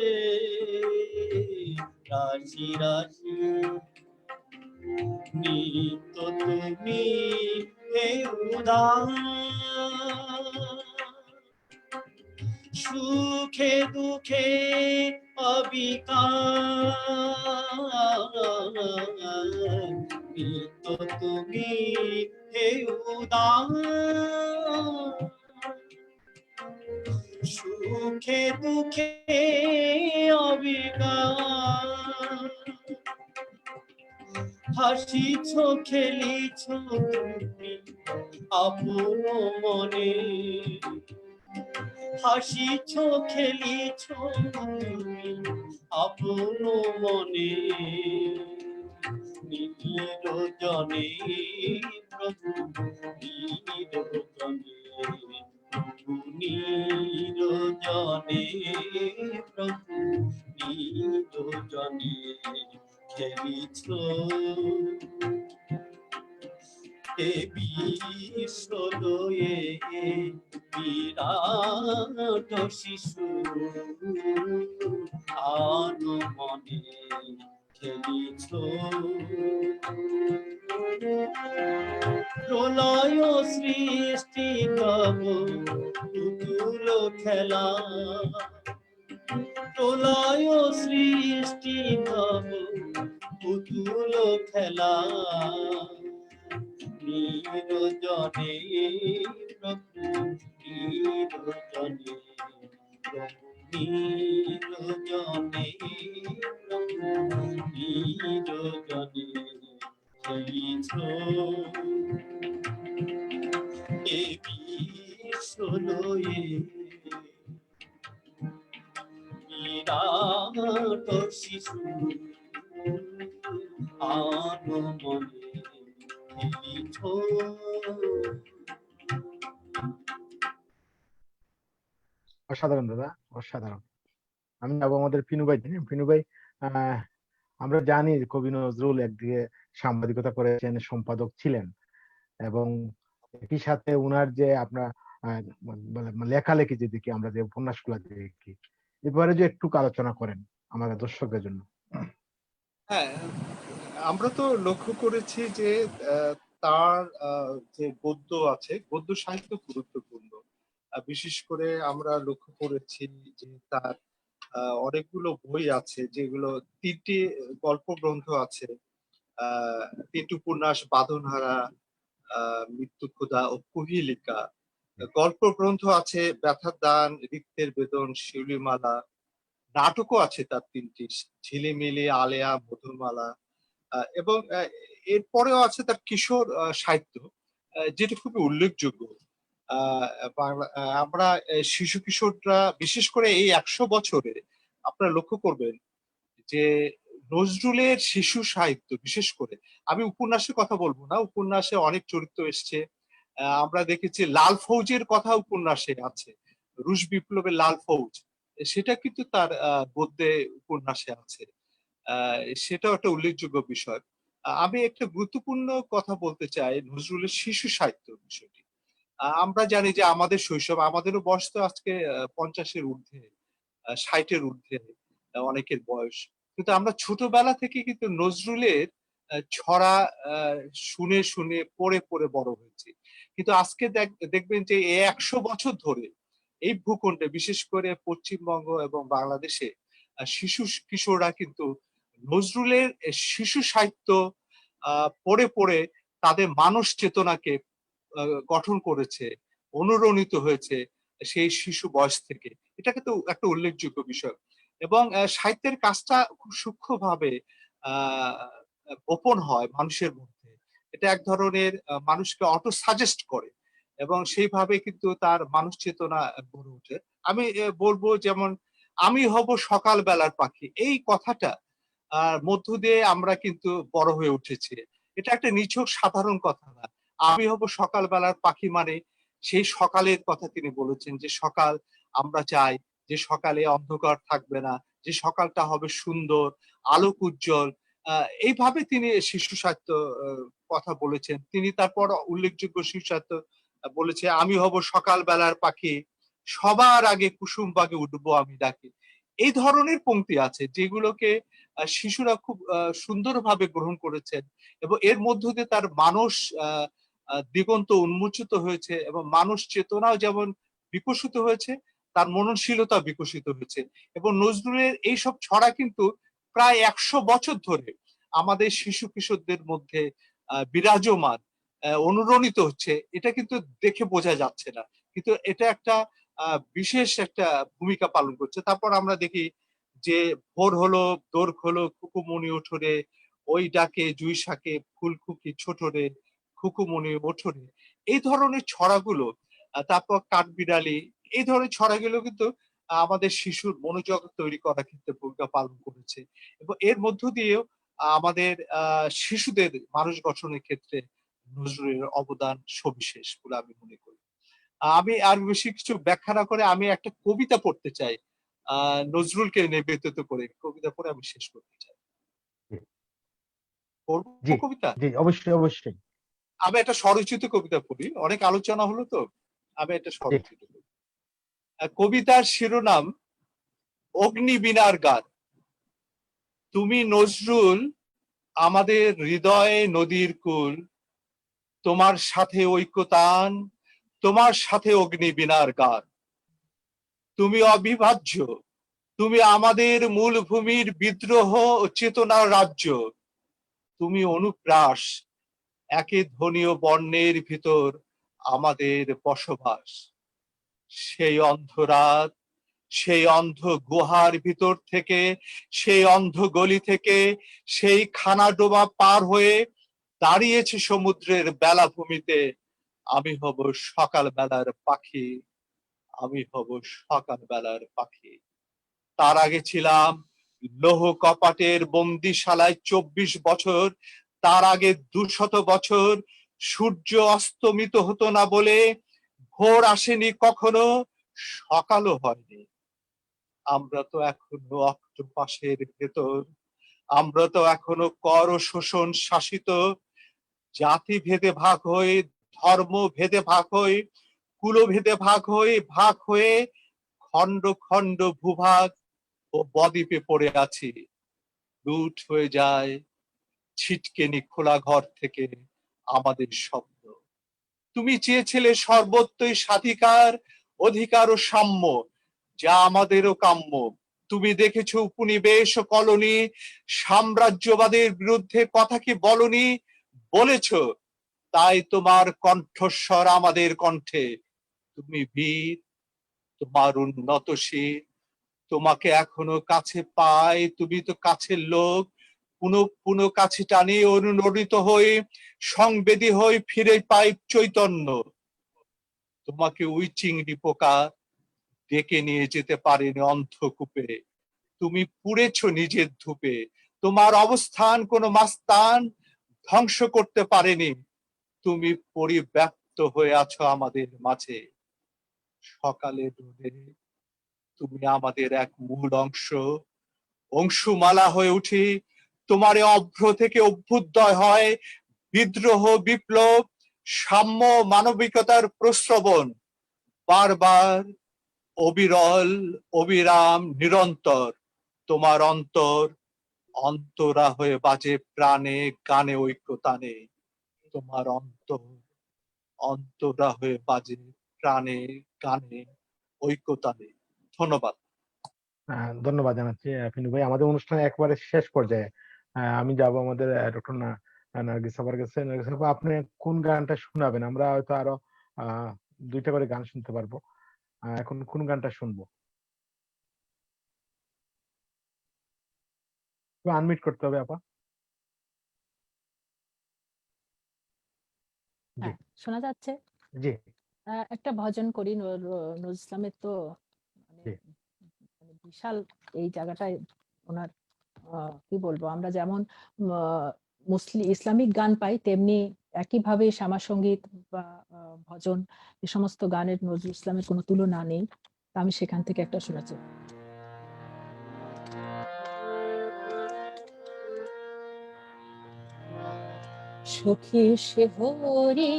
রাশি রাশি নিত্য তুমি হে উদাস সুখে দুঃখে অবিকার নিত্য তুমি হে উদাস সুখে দুঃখে অবিকার হাসিছ খেলিছ তুমি আপন মনে হাসিছ খেলিছ তুমি আপন মনে নিরজনে প্রভু নিরজনে প্রভু নিরজনে প্রভু নিরজনে খেলিছ এ বিশ্ব লয়ে বিরাট শিশু আনমনে খেলিছ প্রলয় সৃষ্টি তব পুতুল খেলা প্রলয় সৃষ্টি তব পুতুল খেলা নিরজনে প্রভু নিরজনে নিরজনে প্রভু নিরজনে খেলিছ এ বিশ্ব লয়ে বিরাট শিশু আনমনে খেলিছ অসাধারণ দাদা, অসাধারণ। আমি যাবো আমাদের পিনু ভাই। পিনু ভাই, আমরা জানি কবি নজরুল একদিকে সাংবাদিকতা করেছেন, সম্পাদক ছিলেন, এবং একই সাথে উনার যে আপনার লেখালেখি যেদিকে আমরা যে উপন্যাসগুলো দেখি, এবারে যে একটু আলোচনা করেন আমাদের দর্শকদের জন্য। হ্যাঁ, আমরা তো লক্ষ্য করেছি যে তার যে গদ্য আছে, গদ্য সাহিত্য গুরুত্বপূর্ণ। বিশেষ করে আমরা লক্ষ্য করেছি যে তার অনেকগুলো বই আছে, যেগুলো 3টি গল্প গ্রন্থ আছে, 3টি উপন্যাস, বাঁধনহারা, মৃত্যু ক্ষুধা ও কুহিলিকা। গল্প গ্রন্থ আছে ব্যথার দান, রিক্তের বেদন, শিউলিমালা। নাটকও আছে তার 3টি, ঝিলিমিলি, আলেয়া, মধুমালা। এবং এরপরেও আছে তার কিশোর সাহিত্য, যেটা খুবই উল্লেখযোগ্য। বাংলা আমরা শিশু কিশোররা বিশেষ করে এই 100 বছরে আপনারা লক্ষ্য করবেন যে নজরুলের শিশু সাহিত্য, বিশেষ করে আমি উপন্যাসের কথা বলবো না, উপন্যাসে অনেক চরিত্র এসছে। আমরা দেখেছি লাল ফৌজের কথা উপন্যাসে আছে, রুশ বিপ্লবের লাল ফৌজ, সেটা কিন্তু তার গদ্যে উপন্যাসে আছে। সেটাও একটা উল্লেখযোগ্য বিষয়। আমি একটা গুরুত্বপূর্ণ কথা বলতে চাই নজরুলের শিশু সাহিত্য বিষয়টি। আমরা জানি যে আমাদের শৈশব, আমাদেরও বয়স তো আজকে 50-এর ঊর্ধ্বে, 60-এর ঊর্ধ্বে অনেকের বয়স, কিন্তু আমরা ছোটবেলা থেকে কিন্তু নজরুলের ছড়া শুনে শুনে পড়ে পড়ে বড় হয়েছি। কিন্তু আজকে দেখবেন যে এই 100 বছর ধরে এই ভূখণ্ডে, বিশেষ করে পশ্চিমবঙ্গ এবং বাংলাদেশে শিশু কিশোররা কিন্তু নজরুলের শিশু সাহিত্য পড়ে পড়ে তাদের মানস চেতনাকে গঠন করেছে, অনুরণিত হয়েছে সেই শিশু বয়স থেকে। এটা কিন্তু একটা উল্লেখযোগ্য বিষয়। এবং সাহিত্যের কাজটা খুব সূক্ষ্মভাবে গোপন হয় মানুষের মধ্যে। এটা এক ধরনের মানুষকে অটো সাজেস্ট করে, এবং সেইভাবে কিন্তু তার মানুষ চেতনা গড়ে ওঠে। আমি বলবো যেমন, আমি হব সকাল বেলার পাখি, এই কথাটা মধ্য দিয়ে আমরা কিন্তু বড় হয়ে উঠেছি। এটা একটা নিছক সাধারণ কথা না। আমি হব সকাল বেলার পাখি মানে সেই সকালের কথা তিনি বলেছেন, যে সকাল আমরা চাই, যে সকালে অন্ধকার থাকবে না, যে সকালটা হবে সুন্দর, আলোক উজ্জ্বল। এইভাবে তিনি শিশু সাহিত্য কথা বলেছেন। তিনি তারপর উল্লেখযোগ্য শিশু সাহিত্য বলেছে, আমি হব সকাল বেলার পাখি, সবার আগে কুসুম বাগে উঠবো আমি ডাকি। এই ধরনের পংক্তি আছে যেগুলোকে শিশুরা খুব সুন্দরভাবে গ্রহণ করেছেন, এবং এর মধ্য দিয়ে তার মানস দিগন্ত উন্মোচিত হয়েছে, এবং মানুষ চেতনাও যেমন বিকশিত হয়েছে, তার মননশীলতা বিকশিত হয়েছে। এবং নজরুলের এইসব ছড়া কিন্তু প্রায় 100 বছর ধরে আমাদের শিশু কিশোরদের মধ্যে বিরাজমান, অনুরণিত হচ্ছে। এটা কিন্তু দেখে বোঝা যাচ্ছে না, কিন্তু এটা একটা বিশেষ একটা ভূমিকা পালন করছে। তারপর আমরা দেখি যে ভোর হলো, দোর খোলো, খুকুমনি উঠোরে, ওই ডাকে জুই শাকে ফুল খুকি ছোটরে, খুকুমনি ওঠরে। এই ধরনের ছড়াগুলো, তারপর কাঠবিড়ালি, এই ধরনের ছড়াগুলো কিন্তু আমাদের শিশুর মনোজগৎ তৈরি করার ক্ষেত্রে ভূমিকা পালন করেছে, এবং এর মধ্য দিয়েও আমাদের শিশুদের মানুষ গঠনের ক্ষেত্রে নজরুলের অবদান সবিশেষ বলে আমি মনে করি। আমি আর বেশি কিছু ব্যাখ্যা না করে আমি একটা কবিতা পড়তে চাই, নজরুলকে নিবেদিত করে কবিতা পড়ে আমি শেষ করতে চাই। জি, পড়বো কবিতা? জি, অবশ্যই, অবশ্যই। আমি একটা স্বরচিত কবিতা পড়ি, অনেক আলোচনা হলো তো, আমি একটা জি, স্বরচিত করি। কবিতার শিরোনাম অগ্নিবীণার গান। তুমি নজরুল, আমাদের হৃদয়ে নদীর কুল, তোমার সাথে ঐক্যতান, তোমার সাথে অগ্নিবীণার গান। তুমি অবিভাজ্য, তুমি আমাদের মূল ভূমির বিদ্রোহ ও চেতনার রাজ্য। তুমি অনুপ্রাস, একে ধ্বনি ও বর্ণের ভিতর আমাদের বসবাস। সেই অন্ধরাত, সেই অন্ধ গুহার ভিতর থেকে, সেই অন্ধ গলি থেকে, সেই খানাডোবা পার হয়ে দাঁড়িয়েছে সমুদ্রের বেলাভূমিতে। আমি হব সকাল বেলার পাখি, আমি হব সকাল বেলার পাখি। তার আগে ছিলাম লৌহ কপাটের বন্দিশালায় 24 বছর, তার আগে 200 বছর সূর্য অস্তমিত হতো না বলে ভোর আসেনি কখনো, সকালও হয়নি। আমরা তো এখনো অক্টোপাসের ভেতর, আমরা তো এখনো কর ও শোষণ শাসিত, জাতি ভেদে ভাগ হয়ে, ধর্ম ভেদে ভাগ হয়ে, কুলভেদে ভাগ হয়ে খন্ড খন্ড ভূভাগ ও বদ্বীপে পড়ে আছি। লুট হয়ে যায় ছিটকেনি খোলা ঘর থেকে আমাদের স্বপ্ন। তুমি চেয়েছিলে সর্বত্রই স্বাধিকার, অধিকার ও সাম্য, যা আমাদেরও কাম্য। তুমি দেখেছো উপনিবেশ ও কলোনি, সাম্রাজ্যবাদের বিরুদ্ধে কথা কি বলনি? বলেছ, তাই তোমার কণ্ঠস্বর আমাদের কণ্ঠে। তুমি বীর, তোমার উন্নত শির, তোমাকে এখনো কাছে পাই, তুমি তো কাছের লোক। পুনঃ পুনঃ কাছে টানি, অনুরণিত হই, সংবেদী হই, ফিরে পাই চৈতন্য। তোমাকে ওই চিংড়ি পোকা ডেকে নিয়ে যেতে পারেনি অন্ধকূপে। তুমি পুড়েছ নিজের ধূপে, তোমার অবস্থান কোনো মাস্তান ধ্বংস করতে পারেনি। তুমি পরিব্যাপ্ত হয়ে আছো আমাদের মাঝে। সকালের রোদে তুমি আমাদের এক মূল অংশ, অংশুমালা হয়ে উঠি। তোমার অভ্র থেকে অভ্যুদয় হয় বিদ্রোহ, বিপ্লব, সাম্য, মানবিকতার প্রশ্রবণ। বারবার, অবিরল, অবিরাম, নিরন্তর তোমার অন্তর অন্তরা হয়ে বাজে প্রাণে, গানে, ঐক্যতানে। তোমার অন্তর অন্তরা হয়ে বাজে প্রাণে, গানে, ঐক্যতানে। ধন্যবাদ। ধন্যবাদ জানাচ্ছি ফিনু ভাই। আমাদের অনুষ্ঠান একবারে শেষ পর্যায়ে। আমি যাব আমাদের ডক্টর নার্গিস আপার কাছে। নার্গিস আপা, আপনি কোন গানটা শোনাবেন? আমরা হয়তো আরো আহ 2টা করে গান শুনতে পারবো। এখন কোন গানটা শুনবো? আনমিউট করতে হবে আপা। জি হ্যাঁ, শোনা যাচ্ছে। জি একটা ভজন করি, নজরুল ইসলামের তো মানে জি মানে বিশাল এই জায়গাটায় ওনার কি বলবো, আমরা যেমন মুসলিম ইসলামিক গান পাই, তেমনি একইভাবে শ্যামা সঙ্গীত বা ভজন, এই সমস্ত গানের নজরুল ইসলামের কোনো তুলনা নেই। তা আমি সেখান থেকে একটা শোনাচ্ছি। সখী সে হরি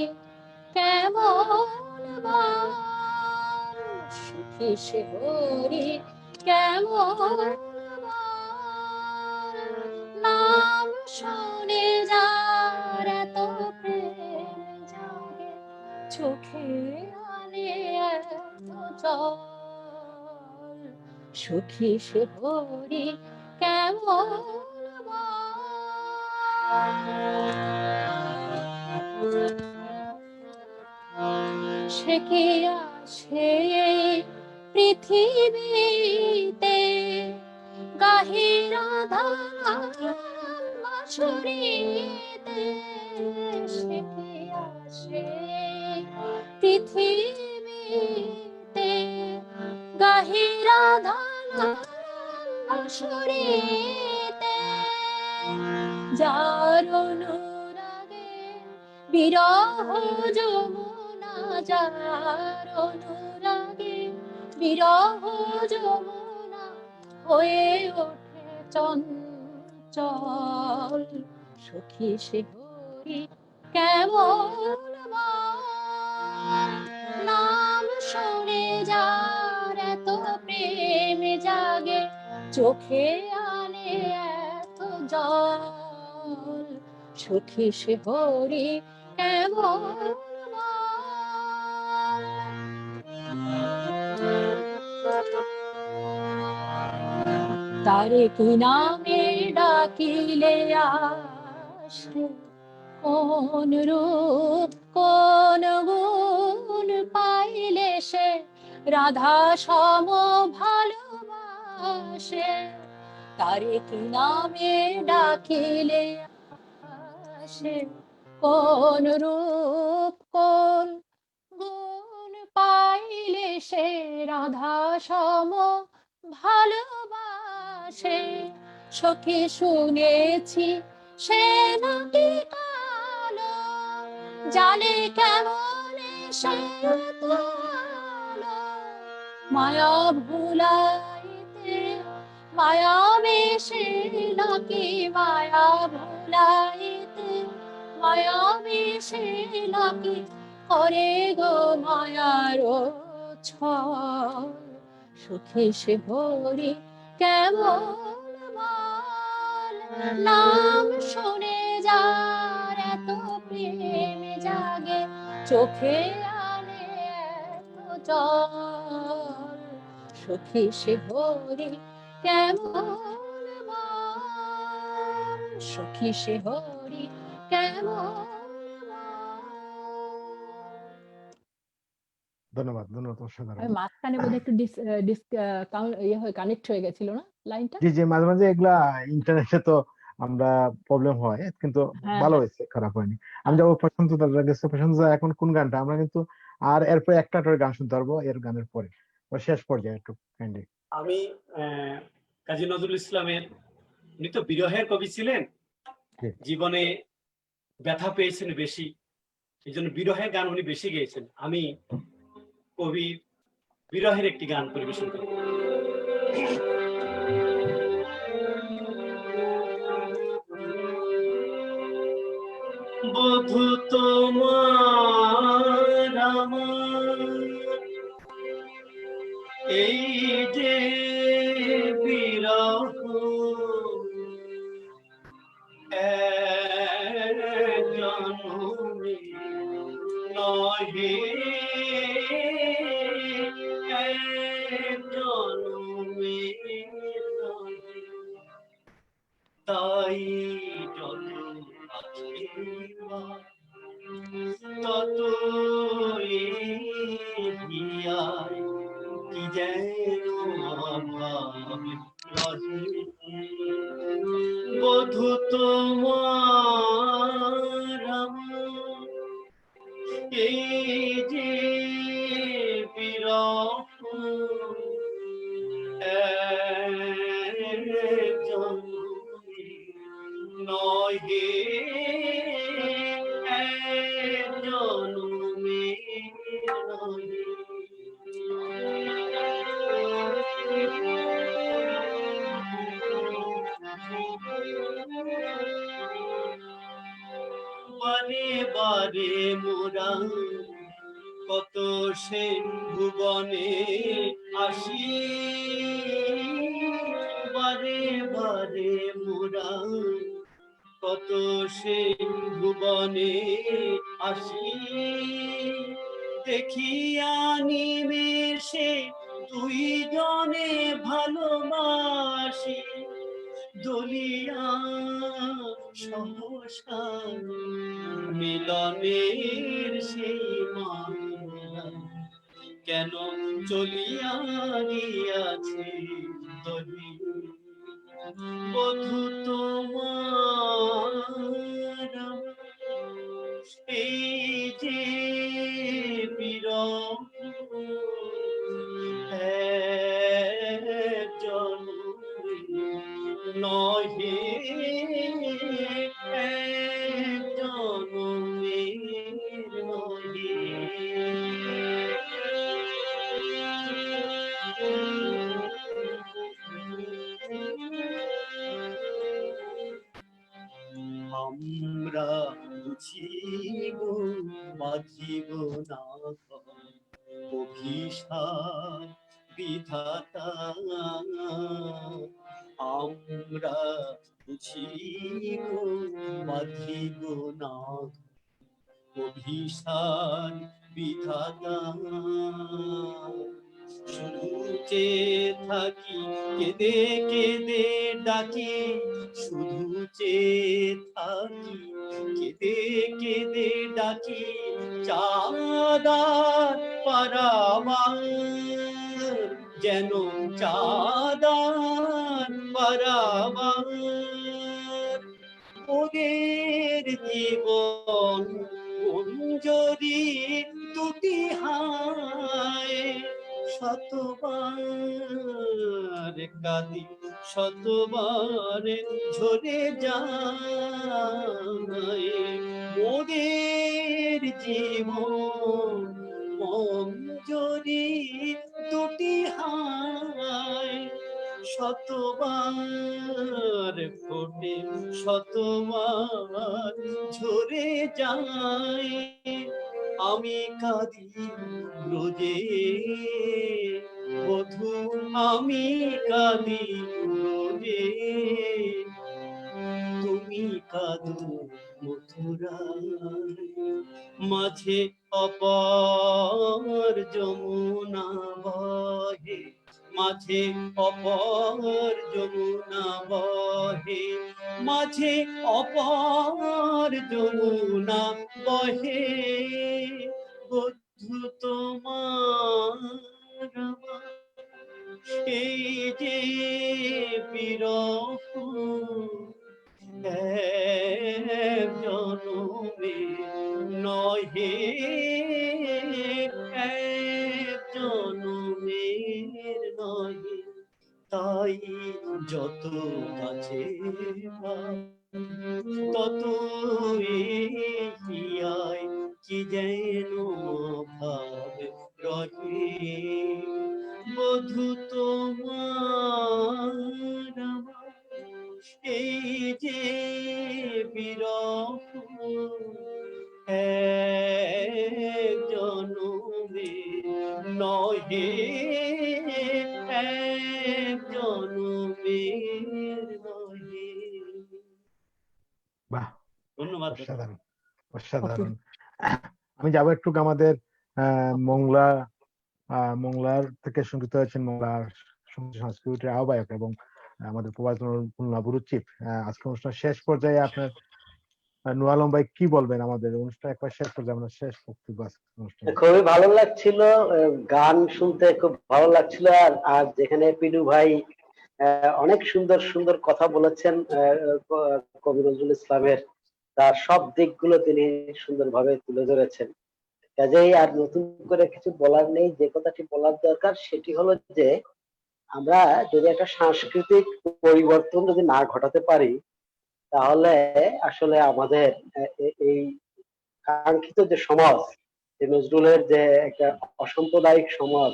কেমন বান, সখী সে হরি কেমন বান, নাম শুনে যার এত প্রেম জাগে, চোখে আনে এত জল। সখী সে হরি কেমন সে কি আছে এই পৃথিবীতে, গাহিরা ধান বাঁশরীতে। সে কি আছে পৃথিবীতে, গাহিরা ধান বাঁশরীতে। যার অনুরাগে বিরহ যমুনা, যার অনুরাগে বিরহ যমুনা হয়ে ওঠে চঞ্চল। সখী সে হরি কেমন বান, নাম শুনে যার এত প্রেম জাগে, চোখে আনে এত জল। সখী সে হরি কেমন বান। তারে কি নামে ডাকিলে আসে, কোন রূপ কোন গুণ পাইলে সে রাধা সম ভালোবাসে। তারে কি নামে ডাকিলে আসে, কোন রূপ কোন গুণ পাইলে সে রাধা সম ভালোবাসে। সখী শুনেছি সে নাকি কালো, জানে কেমন সে এত আলো। মায়া ভুলাইতে মায়া বেশে কি মায়া ভুলাইতে, মায়া মিশে নাকি করে গো মায়ার ছল। সুখে সে ভরি কেমন বল, নাম শুনে যার এত প্রেম জাগে, চোখে আনে এত জল। সখী সে হরি কেমন বল, সখী সে হরি কেমন বল। ধন্যবাদ, ধন্যবাদ, অসাধারণ। আমি মাঝখানে বোধহয় একটু কানেক্ট হয়ে গেছিল না লাইনটা? জি জি, মাঝে মাঝে এগুলা ইন্টারনেটে তো আমরা প্রবলেম হয়, কিন্তু হ্যাঁ ভালো হ্যাঁ হয়েছে, খারাপ হয়নি। আমি যাবো প্রশান্ত দাদার কাছে। প্রশান্ত দা, এখন কোন গানটা আমরা কিন্তু আর এরপরে একটা গান শুনতে পারবো এর গানের পরে, বা শেষ পর্যায়ে একটু কাইন্ডলি। আমি কাজী নজরুল ইসলামের, উনি তো বিরহের কবি ছিলেন, জি। জীবনে ব্যথা পেয়েছেন বেশি, এই জন্য বিরহের গান উনি বেশি গেয়েছেন। আমি কবি বিরহের একটি গান পরিবেশন করি। বধূ তোমার আমার এই যে বিরহ, এক জনমে নহে, এক জনমে নহে, তাই যত আশীর্বাদ তত হিয়ায় কি যেন অভাব রহে। বধূ তোমার আমার এই যে বিরহ, এক জনমে নহে, এক জনমে নহে। বারে বারে মোরা কত সে ভুবনে আসি, বারে বারে মোরা কত সে ভুবনে আসি, দেখিয়া নিমেষে দুই জনে ভালোবাসি, দলিয়া সহসা মিলনের সেই মালা কেন চলিয়া গিয়াছে দলি। বধূ তোমার এই যে বিরহ, এক জনমে নহে, এক জনমে নহে। আমরা বুঝিব বাঁধিব না অভিশাপ বিধাতা, আমরা বুঝিব বাঁধিব না অভিশাপ বিধাতা। শুধু চেয়ে থাকি কেঁদে কেঁদে ডাকি, শুধু চেয়ে থাকি কেঁদে কেঁদে ডাকি, চাঁদার পারাবার যেন চাঁদার পারাবার। ওদের জীবন মঞ্জরি দুটি হায়, শতবার কাঁদি শতবার ঝরে যায়। ওদের জীবন মঞ্জরি দুটি হায়, শতবার ফোটে, শতবার ঝরে যায়, আমি কাঁদি রোজে বধূ, আমি কাঁদি রোজে, তুমি কাঁদো মথুরায়, মাঝে অপর যমুনা বহে, মাঝে অপর যমুনা বহে, মাঝে অপর যমুনা বহে, বধূ তোমার আমার এই যে বিরহ, এক জনমে নহে, এক জনমের নহে, তাই যত কাছে তত হিয়ায় কি যেন ভাব রহে, বধূ তোমার আমার এই যে বিরহ, এক জনমে নহে, এক জনমের নহে। বাহ, ধন্যবাদ। অসাধারণ অসাধারণ। আমি যাবো একটু আমাদের মংলার থেকে সংযুক্ত হয়েছেন মংলার সংস্কৃতির আহ্বায়ক এবং আমাদের প্রবাসী ব্যুরো চিফ। আজকে অনুষ্ঠান শেষ পর্যায়ে আপনার নুর আলম ভাই কি বলবেন? আমাদের অনুষ্ঠান একবার শেষ পর্যায়ে, আমরা শেষ বক্তব্য অনুষ্ঠান। খুবই ভালো লাগছিল, গান শুনতে খুব ভালো লাগছিল। আর যেখানে পিনু ভাই অনেক সুন্দর সুন্দর কথা বলেছেন কবি নজরুল ইসলামের, তার সব দিকগুলো তিনি সুন্দরভাবে তুলে ধরেছেন। কাজেই আর নতুন করে কিছু বলার নেই। যে কথাটি বলার দরকার সেটি হলো যে আমরা যদি একটা সাংস্কৃতিক পরিবর্তন যদি না ঘটাতে পারি, তাহলে আসলে আমাদের এই কাঙ্ক্ষিত যে সমাজ, যে নজরুলের যে একটা অসাম্প্রদায়িক সমাজ,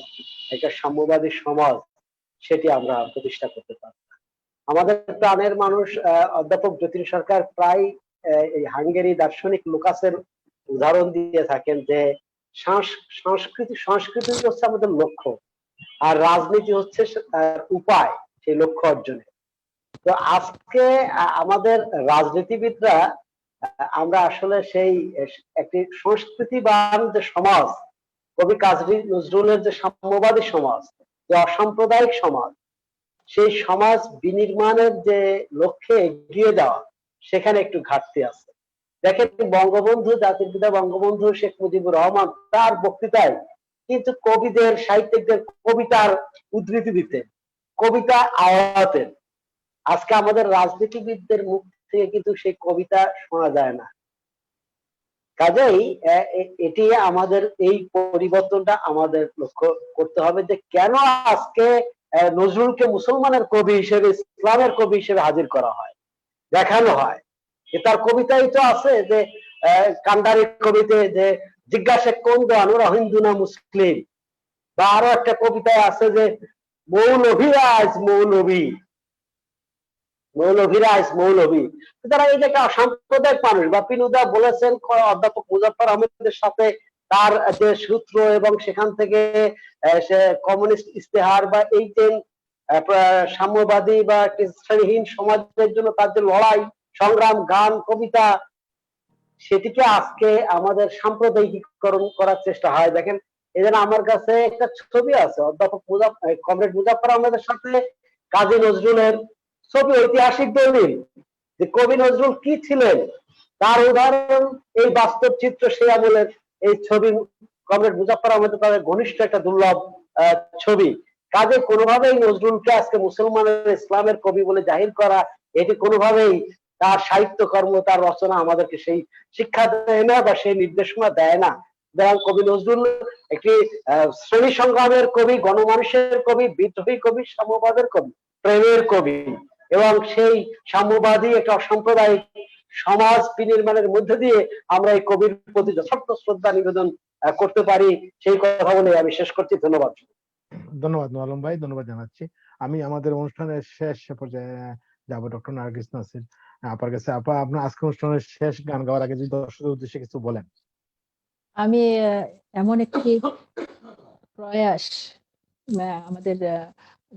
একটা সাম্যবাদী সমাজ, সেটি আমরা প্রতিষ্ঠা করতে পারব। আমাদের প্রাণের মানুষ অধ্যাপক যতীন সরকার প্রায় এই হাঙ্গেরি দার্শনিক লুকাসের উদাহরণ দিয়ে থাকেন যে সংস্কৃতি হচ্ছে আমাদের লক্ষ্য, আর রাজনীতি হচ্ছে তার উপায় সেই লক্ষ্য অর্জনে। তো আজকে আমাদের রাজনীতিবিদরা আমরা আসলে সেই একটি সংস্কৃতিবান যে সমাজ, কবি কাজী নজরুলের যে সাম্যবাদী সমাজ, যে অসাম্প্রদায়িক সমাজ, সেই সমাজ বিনির্মাণের যে লক্ষ্যে এগিয়ে যাওয়া, সেখানে একটু ঘাটতি আছে। দেখেন, বঙ্গবন্ধু, জাতির পিতা বঙ্গবন্ধু শেখ মুজিবুর রহমান তার বক্তৃতায় কিন্তু কবিদের, সাহিত্যিকদের কবিতার উদ্ধৃতি দিতেন, কবিতা আওয়াতেন। আজকে আমাদের রাজনীতিবিদদের মুখ থেকে কিন্তু সেই কবিতা শোনা যায় না। কাজেই এটি আমাদের, এই পরিবর্তনটা আমাদের লক্ষ্য করতে হবে যে কেন আজকে নজরুলকে মুসলমানের কবি হিসেবে, ইসলামের কবি হিসেবে হাজির করা হয়, দেখানো হয়। তার কবিতাই তো আছে যে কান্ডারি কবিতে যে জিজ্ঞাসা কোন দোয়ানুরা হিন্দু না মুসলিম, বা আরো একটা কবিতায় আছে যে মৌলভীরাজ মৌলভী, মৌলভীরাজ মৌলভী। তারা এই যে একটা সাম্প্রদায়িক মানুষ, বা পিনুদা বলেছেন অধ্যাপক মুজাফফর আহমেদের সাথে তার যে সূত্র, এবং সেখান থেকে সে কমিউনিস্ট ইস্তেহার বা এই যে সাম্যবাদী বা শ্রেণীহীন সমাজের জন্য তার যে লড়াই সংগ্রাম, গান, কবিতা, সেটিকে আজকে আমাদের সাম্প্রদায়িকীকরণ করার চেষ্টা হয়। দেখেন, এই জন্য আমার কাছে একটা ছবি আছে অধ্যাপক কমরেড মুজাফফর আহমেদের সাথে কাজী নজরুলের ছবি, ঐতিহাসিক দলিল যে কবি নজরুল কি ছিলেন তার উদাহরণ, এই বাস্তব চিত্র সেই আমলের এই ছবি। কমরেড মুজাফফর আহমেদ তাদের ঘনিষ্ঠ একটা দুর্লভ ছবি। কাজে কোনোভাবেই নজরুলকে আজকে মুসলমানের, ইসলামের কবি বলে জাহির করা, এটি কোনোভাবেই তার সাহিত্যকর্ম, তার রচনা আমাদেরকে সেই শিক্ষা দেয় না বা সেই নির্দেশনা দেয় না। যেমন কবি নজরুল একটি শ্রেণী সংগ্রামের কবি, গণমানুষের কবি, বিদ্রোহী কবি, সাম্যবাদের কবি, প্রেমের কবি, এবং সেই সাম্যবাদী একটা অসাম্প্রদায়িক সমাজ বিনির্মাণের মধ্যে দিয়ে আমরা এই কবির প্রতি যথার্থ শ্রদ্ধা নিবেদন করতে পারি। সেই কথা বলে আমি শেষ করছি। ধন্যবাদ। ধন্যবাদ আলম ভাই, ধন্যবাদ জানাচ্ছি। আমি আমাদের অনুষ্ঠানের শেষ পর্যায়ে যাব, ডক্টর নার্গিস নাসির আপার কাছে। আপা, আপনার আজকের অনুষ্ঠানের শেষ গান গাওয়ার আগে যদি দর্শকদের উদ্দেশ্যে কিছু বলেন। আমি এমন একটি প্রয়াস, আমাদের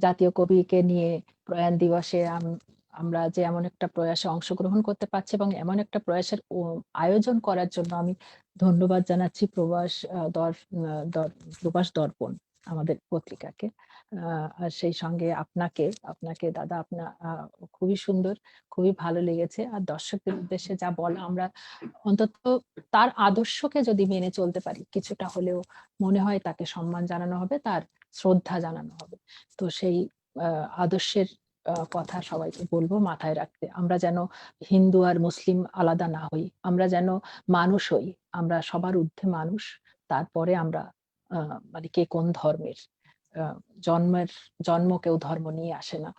জাতীয় কবিকে নিয়ে প্রয়াণ দিবসে আমরা যে এমন একটা প্রয়াসে অংশগ্রহণ করতে পারছি এবং এমন একটা প্রয়াসের আয়োজন করার জন্য আমি ধন্যবাদ জানাচ্ছি প্রবাস দর্পণ আমাদের পত্রিকাকে। আর সেই সঙ্গে আপনাকে দাদা, খুবই সুন্দর, খুবই ভালো লেগেছে। আর দর্শকদের উদ্দেশ্যে যা বলা, আমরা অন্তত তার আদর্শকে যদি মেনে চলতে পারি, কিছুটা হলেও মনে হয় তাকে সম্মান জানানো হবে, তার শ্রদ্ধা জানানো হবে। তো সেই আদর্শের কথা সবাইকে বলবো মাথায় রাখতে। আমরা যেন হিন্দু আর মুসলিম আলাদা না হই, আমরা যেন মানুষ হই, আমরা সবার ঊর্ধ্বে মানুষ। তারপরে আমরা মানে কে কোন ধর্মের, জন্ম কেউ ধর্ম নিয়ে আসে না।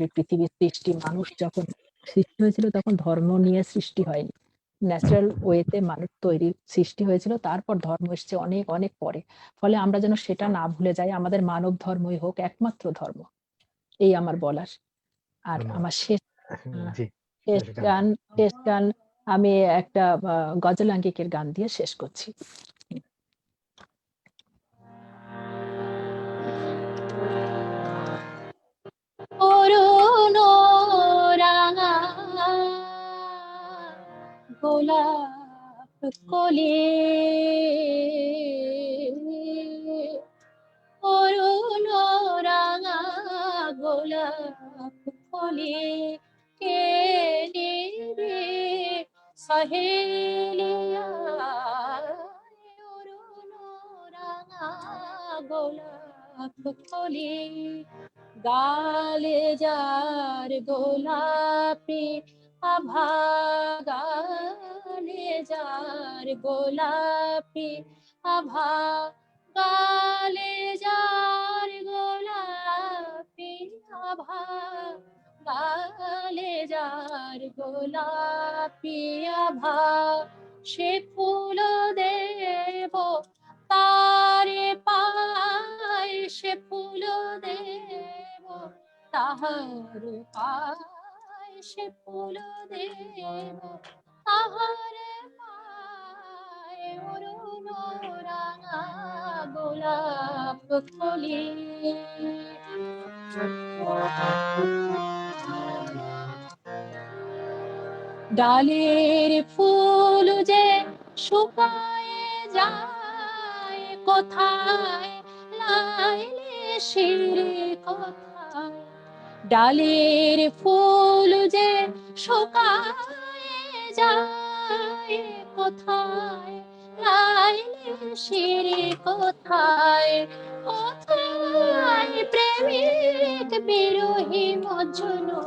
এই পৃথিবীর সৃষ্টি, মানুষ যখন সৃষ্টি হয়েছিল তখন ধর্ম নিয়ে সৃষ্টি হয়নি, ন্যাচারাল ওয়েতে মানুষ সৃষ্টি হয়েছিল, তারপর ধর্ম এসছে অনেক অনেক পরে। ফলে আমরা যেন সেটা না ভুলে যাই, আমাদের মানব ধর্মই হোক একমাত্র ধর্ম, এই আমার বলার। আর ধন্যবাদ। আমার শেষ জি, শেষ গান আমি একটা গজল আঙ্গিকের গান দিয়ে শেষ করছি। অরুণ রাঙা গোলাপ কলি, অরুণ রাঙা গোলাপ কলি, কে নিবে সহেলিয়া, অরুণ রাঙা গোলাপ কলি, গালে যার গোলাপি আভা, গালে যার গোলাপি আভা, গালে যার গোলাপি আভা, গালে যার গোলাপি আভা, সে ফুল দেব তারে পায়, সে ফুল দেব তাহার পায়, সে ফুল দেব তাহার পায়, অরুণ রাঙা গোলাপ কলি। ডালের ফুল যে শুকায় যায়, কোথায় লাইলে শিরে কোথায়, ডালের ফুল যে শুকায় যায়, কোথায় লাইলে শিরে কোথায়, কোথায় প্রেমিক বিরোহী মজনু,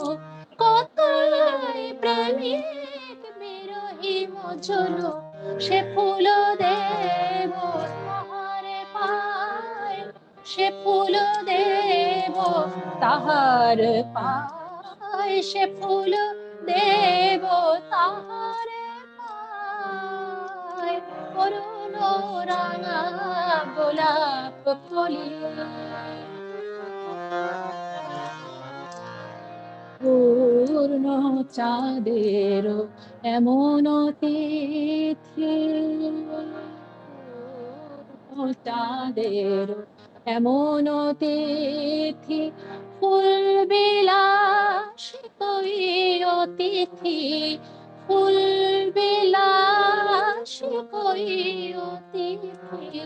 কোথায় প্রেমিক বিরোহী মজনু, সে ফুল দেব তাহারে পায়, সে ফুল দেব তাহার পায়, সে ফুল দেব তাহারে পায়, অরুণ রাঙা গোলাপ কলি। পূর্ণ চাঁদের এমন তিথি, পূর্ণ চাঁদের এমন তিথি, ফুল বিলাস কই অতিথি, ফুল বিলাস কই অতিথি,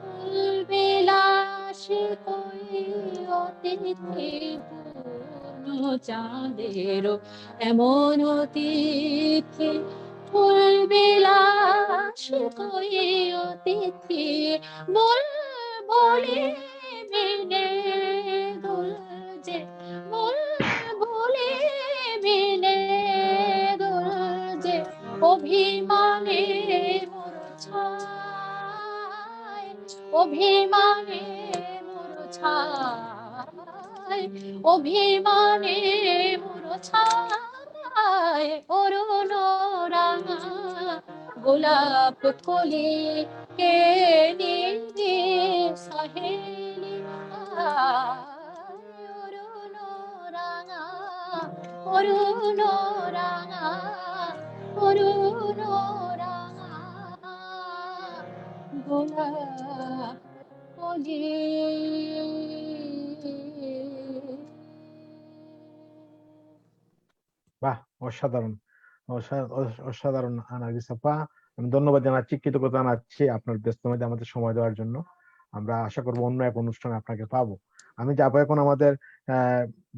ফুল বিলাস কই অতিথি, পূর্ণ চাঁদের এমন তিথি, ফুল বিলাস কই অতিথি, বুলবুলি বিনে দুলছে, বুলবুলি বিনে দুলছে, অভিমানে মূর্ছায়, অভিমানে মূর্ছায়, অভিমানে মূর্ছায়, অরুণ রাঙা গোলাপ কলি, কে নিবে সহেলিয়া, অরুণ রাঙা অরুণ রাঙা অরুণ রাঙা গোলাপ কলি। বাহ, অসাধারণ, অসাধারণ নার্গিস আপা। আমি ধন্যবাদ জানাচ্ছি, কৃতজ্ঞতা জানাচ্ছি আপনার ব্যস্ত মধ্যে আমাদের সময় দেওয়ার জন্য। আমরা আশা করবো অন্য এক অনুষ্ঠানে আপনাকে পাবো। আমি যাবো এখন আমাদের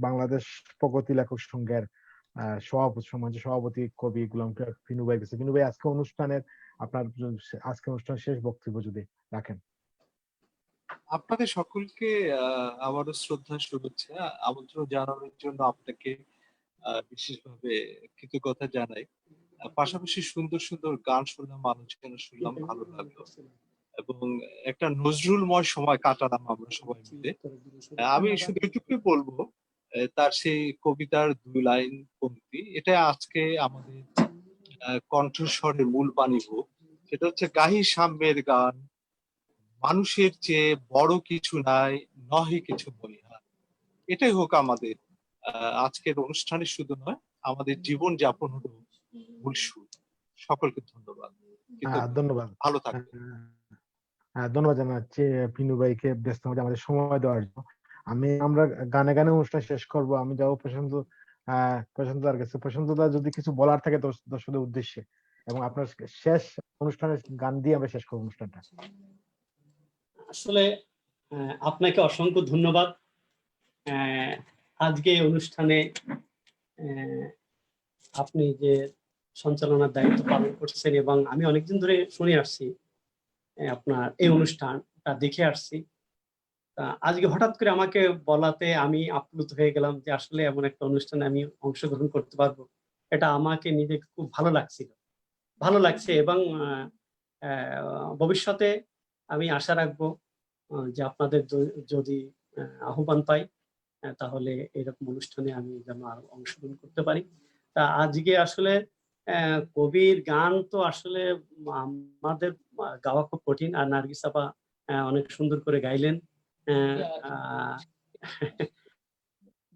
বাংলাদেশ প্রগতি লেখক সংঘের সভাপতি কবি গোলাম ফিনু ভাই গেছে। ফিনু ভাই, আজকে অনুষ্ঠান শেষ বক্তব্য যদি রাখেন। আপনাদের সকলকে আবারও শ্রদ্ধা, শুভেচ্ছা, আমন্ত্রণ জানানোর জন্য আপনাকে বিশেষভাবে কৃতজ্ঞতা জানাই। পাশাপাশি সুন্দর সুন্দর গান শুনলাম, আলোচনা শুনলাম, ভালো লাগলো এবং একটা নজরুলময় সময় কাটালাম আমরা সবাই মিলে। আমি শুধু এটুকুই বলবো, তার সেই কবিতার 2 লাইন পংক্তি, এটা আজকে আমাদের কণ্ঠস্বরের মূল বাণী হোক। সেটা হচ্ছে, গাহি সাম্যের গান, মানুষের চেয়ে বড় কিছু নাই, নহে কিছু বলিহার। এটাই হোক আমাদের আজকের অনুষ্ঠানে, শুধু নয়, আমাদের জীবন যাপন হলো মূল সুর। সকলকে ধন্যবাদ। ধন্যবাদ। ভালো থাকবেন। ধন্যবাদ জানাচ্ছি পিনু ভাইকে ব্যস্ত মধ্যে আমাদের সময় দেওয়ার জন্য। আমরা গানে গানে অনুষ্ঠান শেষ করব। আমি যাবো প্রশান্তদার কাছে। প্রশান্তদা, যদি কিছু বলার থাকে দর্শকদের উদ্দেশ্যে, এবং আপনার শেষ অনুষ্ঠানের গান দিয়ে আমরা শেষ করবো অনুষ্ঠানটা। আসলে আপনাকে অসংখ্য ধন্যবাদ। আজকে এই অনুষ্ঠানে আপনি যে সঞ্চালনার দায়িত্ব পালন করছেন, এবং আমি অনেকদিন ধরে শুনে আসছি আপনার এই অনুষ্ঠানটা, দেখে আসছি। আজকে হঠাৎ করে আমাকে বলাতে আমি আপ্লুত হয়ে গেলাম যে আসলে এমন একটা অনুষ্ঠানে আমি অংশগ্রহণ করতে পারবো। এটা আমাকে নিজেকে খুব ভালো লাগছে, এবং ভবিষ্যতে আমি আশা রাখবো যে আপনাদের যদি আহ্বান পাই, তাহলে এরকম অনুষ্ঠানে আমি যেন আরো অংশগ্রহণ করতে পারি। তা আজকে আসলে কবির গান তো আসলে আমাদের গাওয়া খুব কঠিন, আর নার্গিস আপা অনেক সুন্দর করে গাইলেন।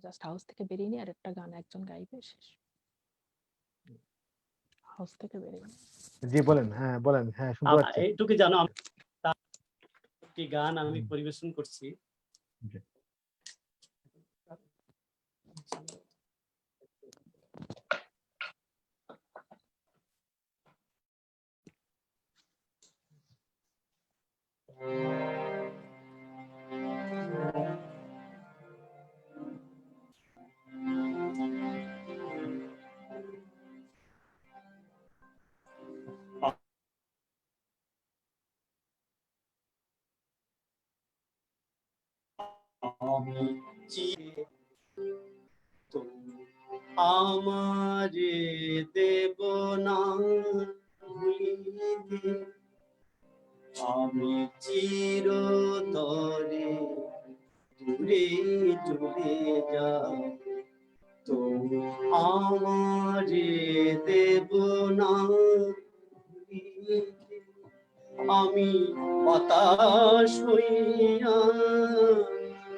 জাস্ট হাউস থেকে বেরিয়ে নিয়ে আরেকটা গান একজন গাইবে, শেষ। হাউস থেকে বেরিয়ে জি বলেন। হ্যাঁ বলেন, হ্যাঁ শুনতে পাচ্ছি। এইটুকু জানো, একটি গান আমি পরিবেশন করছি। জি। আমি আমারে দেব না ভুলিতে, আমি চিরতরে দূরে চলে যাব, তো আমারে দেব না ভুলিতে। আমি বাতাস হইয়া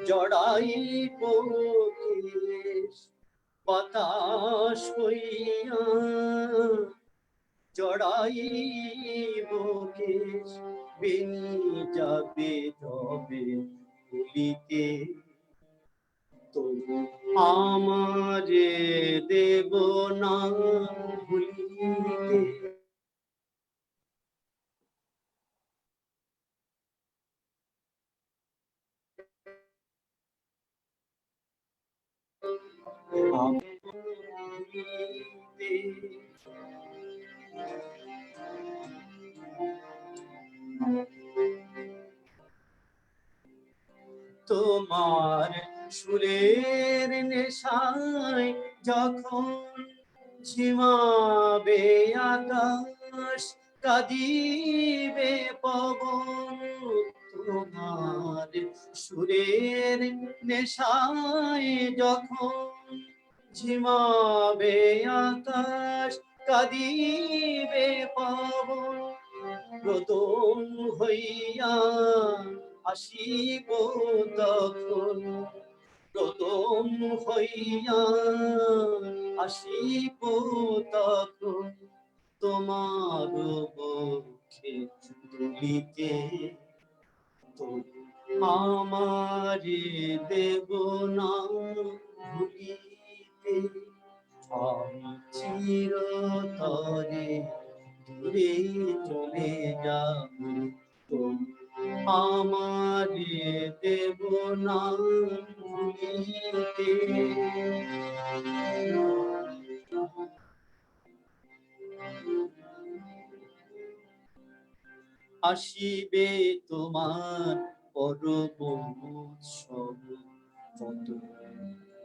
জড়াইব কেশ, বাতাস হইয়া জড়াইব কেশ, বেনি যাবে তবে ভুলিতে, তবু আমারে দেব না ভুলিতে। তোমার সুরের নেশায় যখন ঝিমাবে আকাশ, কাঁদিবে পবন, তোমার সুরের নেশায় যখন ঝিমাবে আকাশ, কাঁদিবে পবন, রোদন হইয়া আসিব তখন প্রথম হইয়া আসিব তখন তোমার মুখে তুলিতে আমারে দেব না ভুলিতে আমি চিরতরে দূরে চলে যাব আমারে দেব না ভুলিতে আসিবে তোমার পরম উৎসব কত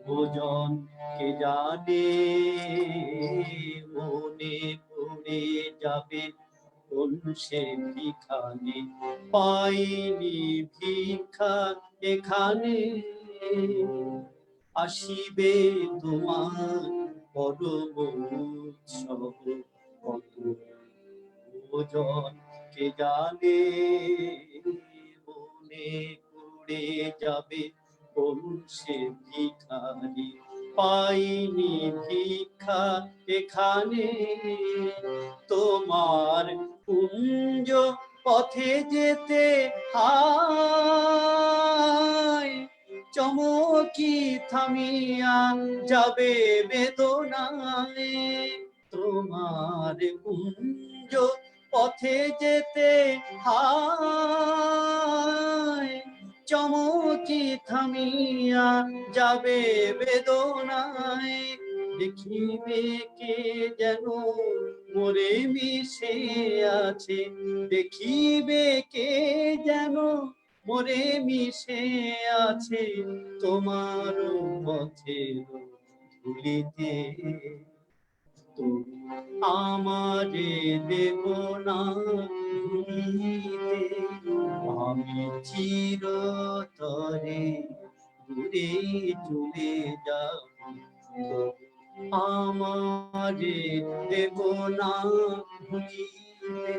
ভোজন কে জানে মনে পড়ে যাবে কোন সে ভিখানে পাইনি ভিক্ষা এখানে আসিবে তোমার পরম উৎসব কত ভোজন কে জানে মনে পড়ে যাবে কোন সে ভিখারি পাইনি ভিক্ষা এখানে তোমার কুঞ্জ পথে যেতে হায় চমকি থামিয়া যাবে বেদনায় তোমার কুঞ্জ পথে যেতে হায় চমকি থামিয়া যাবে বেদনায় দেখিবে কে যেন মোরে মিশে আছে দেখিবে কে যেন মোরে মিশে আছে তোমার পথের ধুলিতে আমারে দেব না ভুলিতে আমি চিরতরে দূরে চলে যাব আমারে দেব না ভুলিতে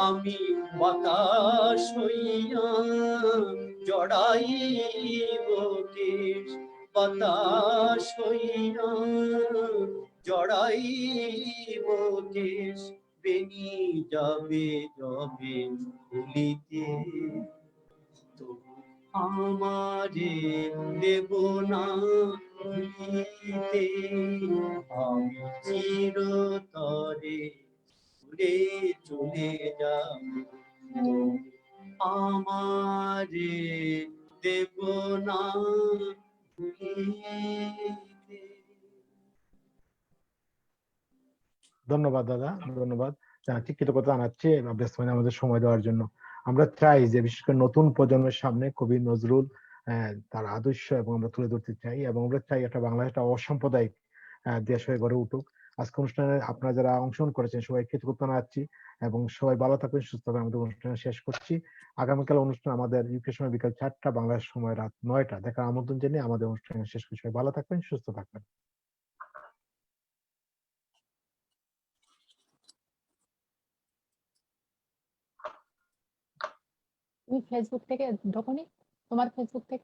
আমি বাতাস হইয়া জড়াইব কেশ বাতাস হইয়া জড়াইব কেশ বেনি যাবে যবে ভুলিতে আমারে দেব না ভুলিতে আমি চিরতরে ঘুরে চলে যাব আমারে দেব না ভুলিতে ধন্যবাদ দাদা, ধন্যবাদ জানাচ্ছি, কৃতজ্ঞতা জানাচ্ছি ব্যস্ত সময়ে আমাদের সময় দেওয়ার জন্য। আমরা চাই যে বিশেষ করে নতুন প্রজন্মের সামনে কবি নজরুল তার আদর্শ এবং আমরা তুলে ধরতে চাই, এবং আমরা চাই একটা বাংলাদেশ একটা অসাম্প্রদায়িক দেশ হয়ে গড়ে উঠুক। আজকে অনুষ্ঠানে আপনারা যারা অংশগ্রহণ করেছেন সবাই কৃতজ্ঞতা জানাচ্ছি, এবং সবাই ভালো থাকবেন, সুস্থ থাকবেন। আমাদের অনুষ্ঠান শেষ করছি। আগামীকাল অনুষ্ঠান আমাদের ইউকে সময় বিকাল 4টা, বাংলাদেশ সময় রাত 9টা দেখার আমন্ত্রণ জানিয়ে আমাদের অনুষ্ঠান শেষ করছি। সবাই ভালো থাকবেন, সুস্থ থাকবেন। তুমি ফেসবুক থেকে ঢোকোনি? তোমার ফেসবুক থেকে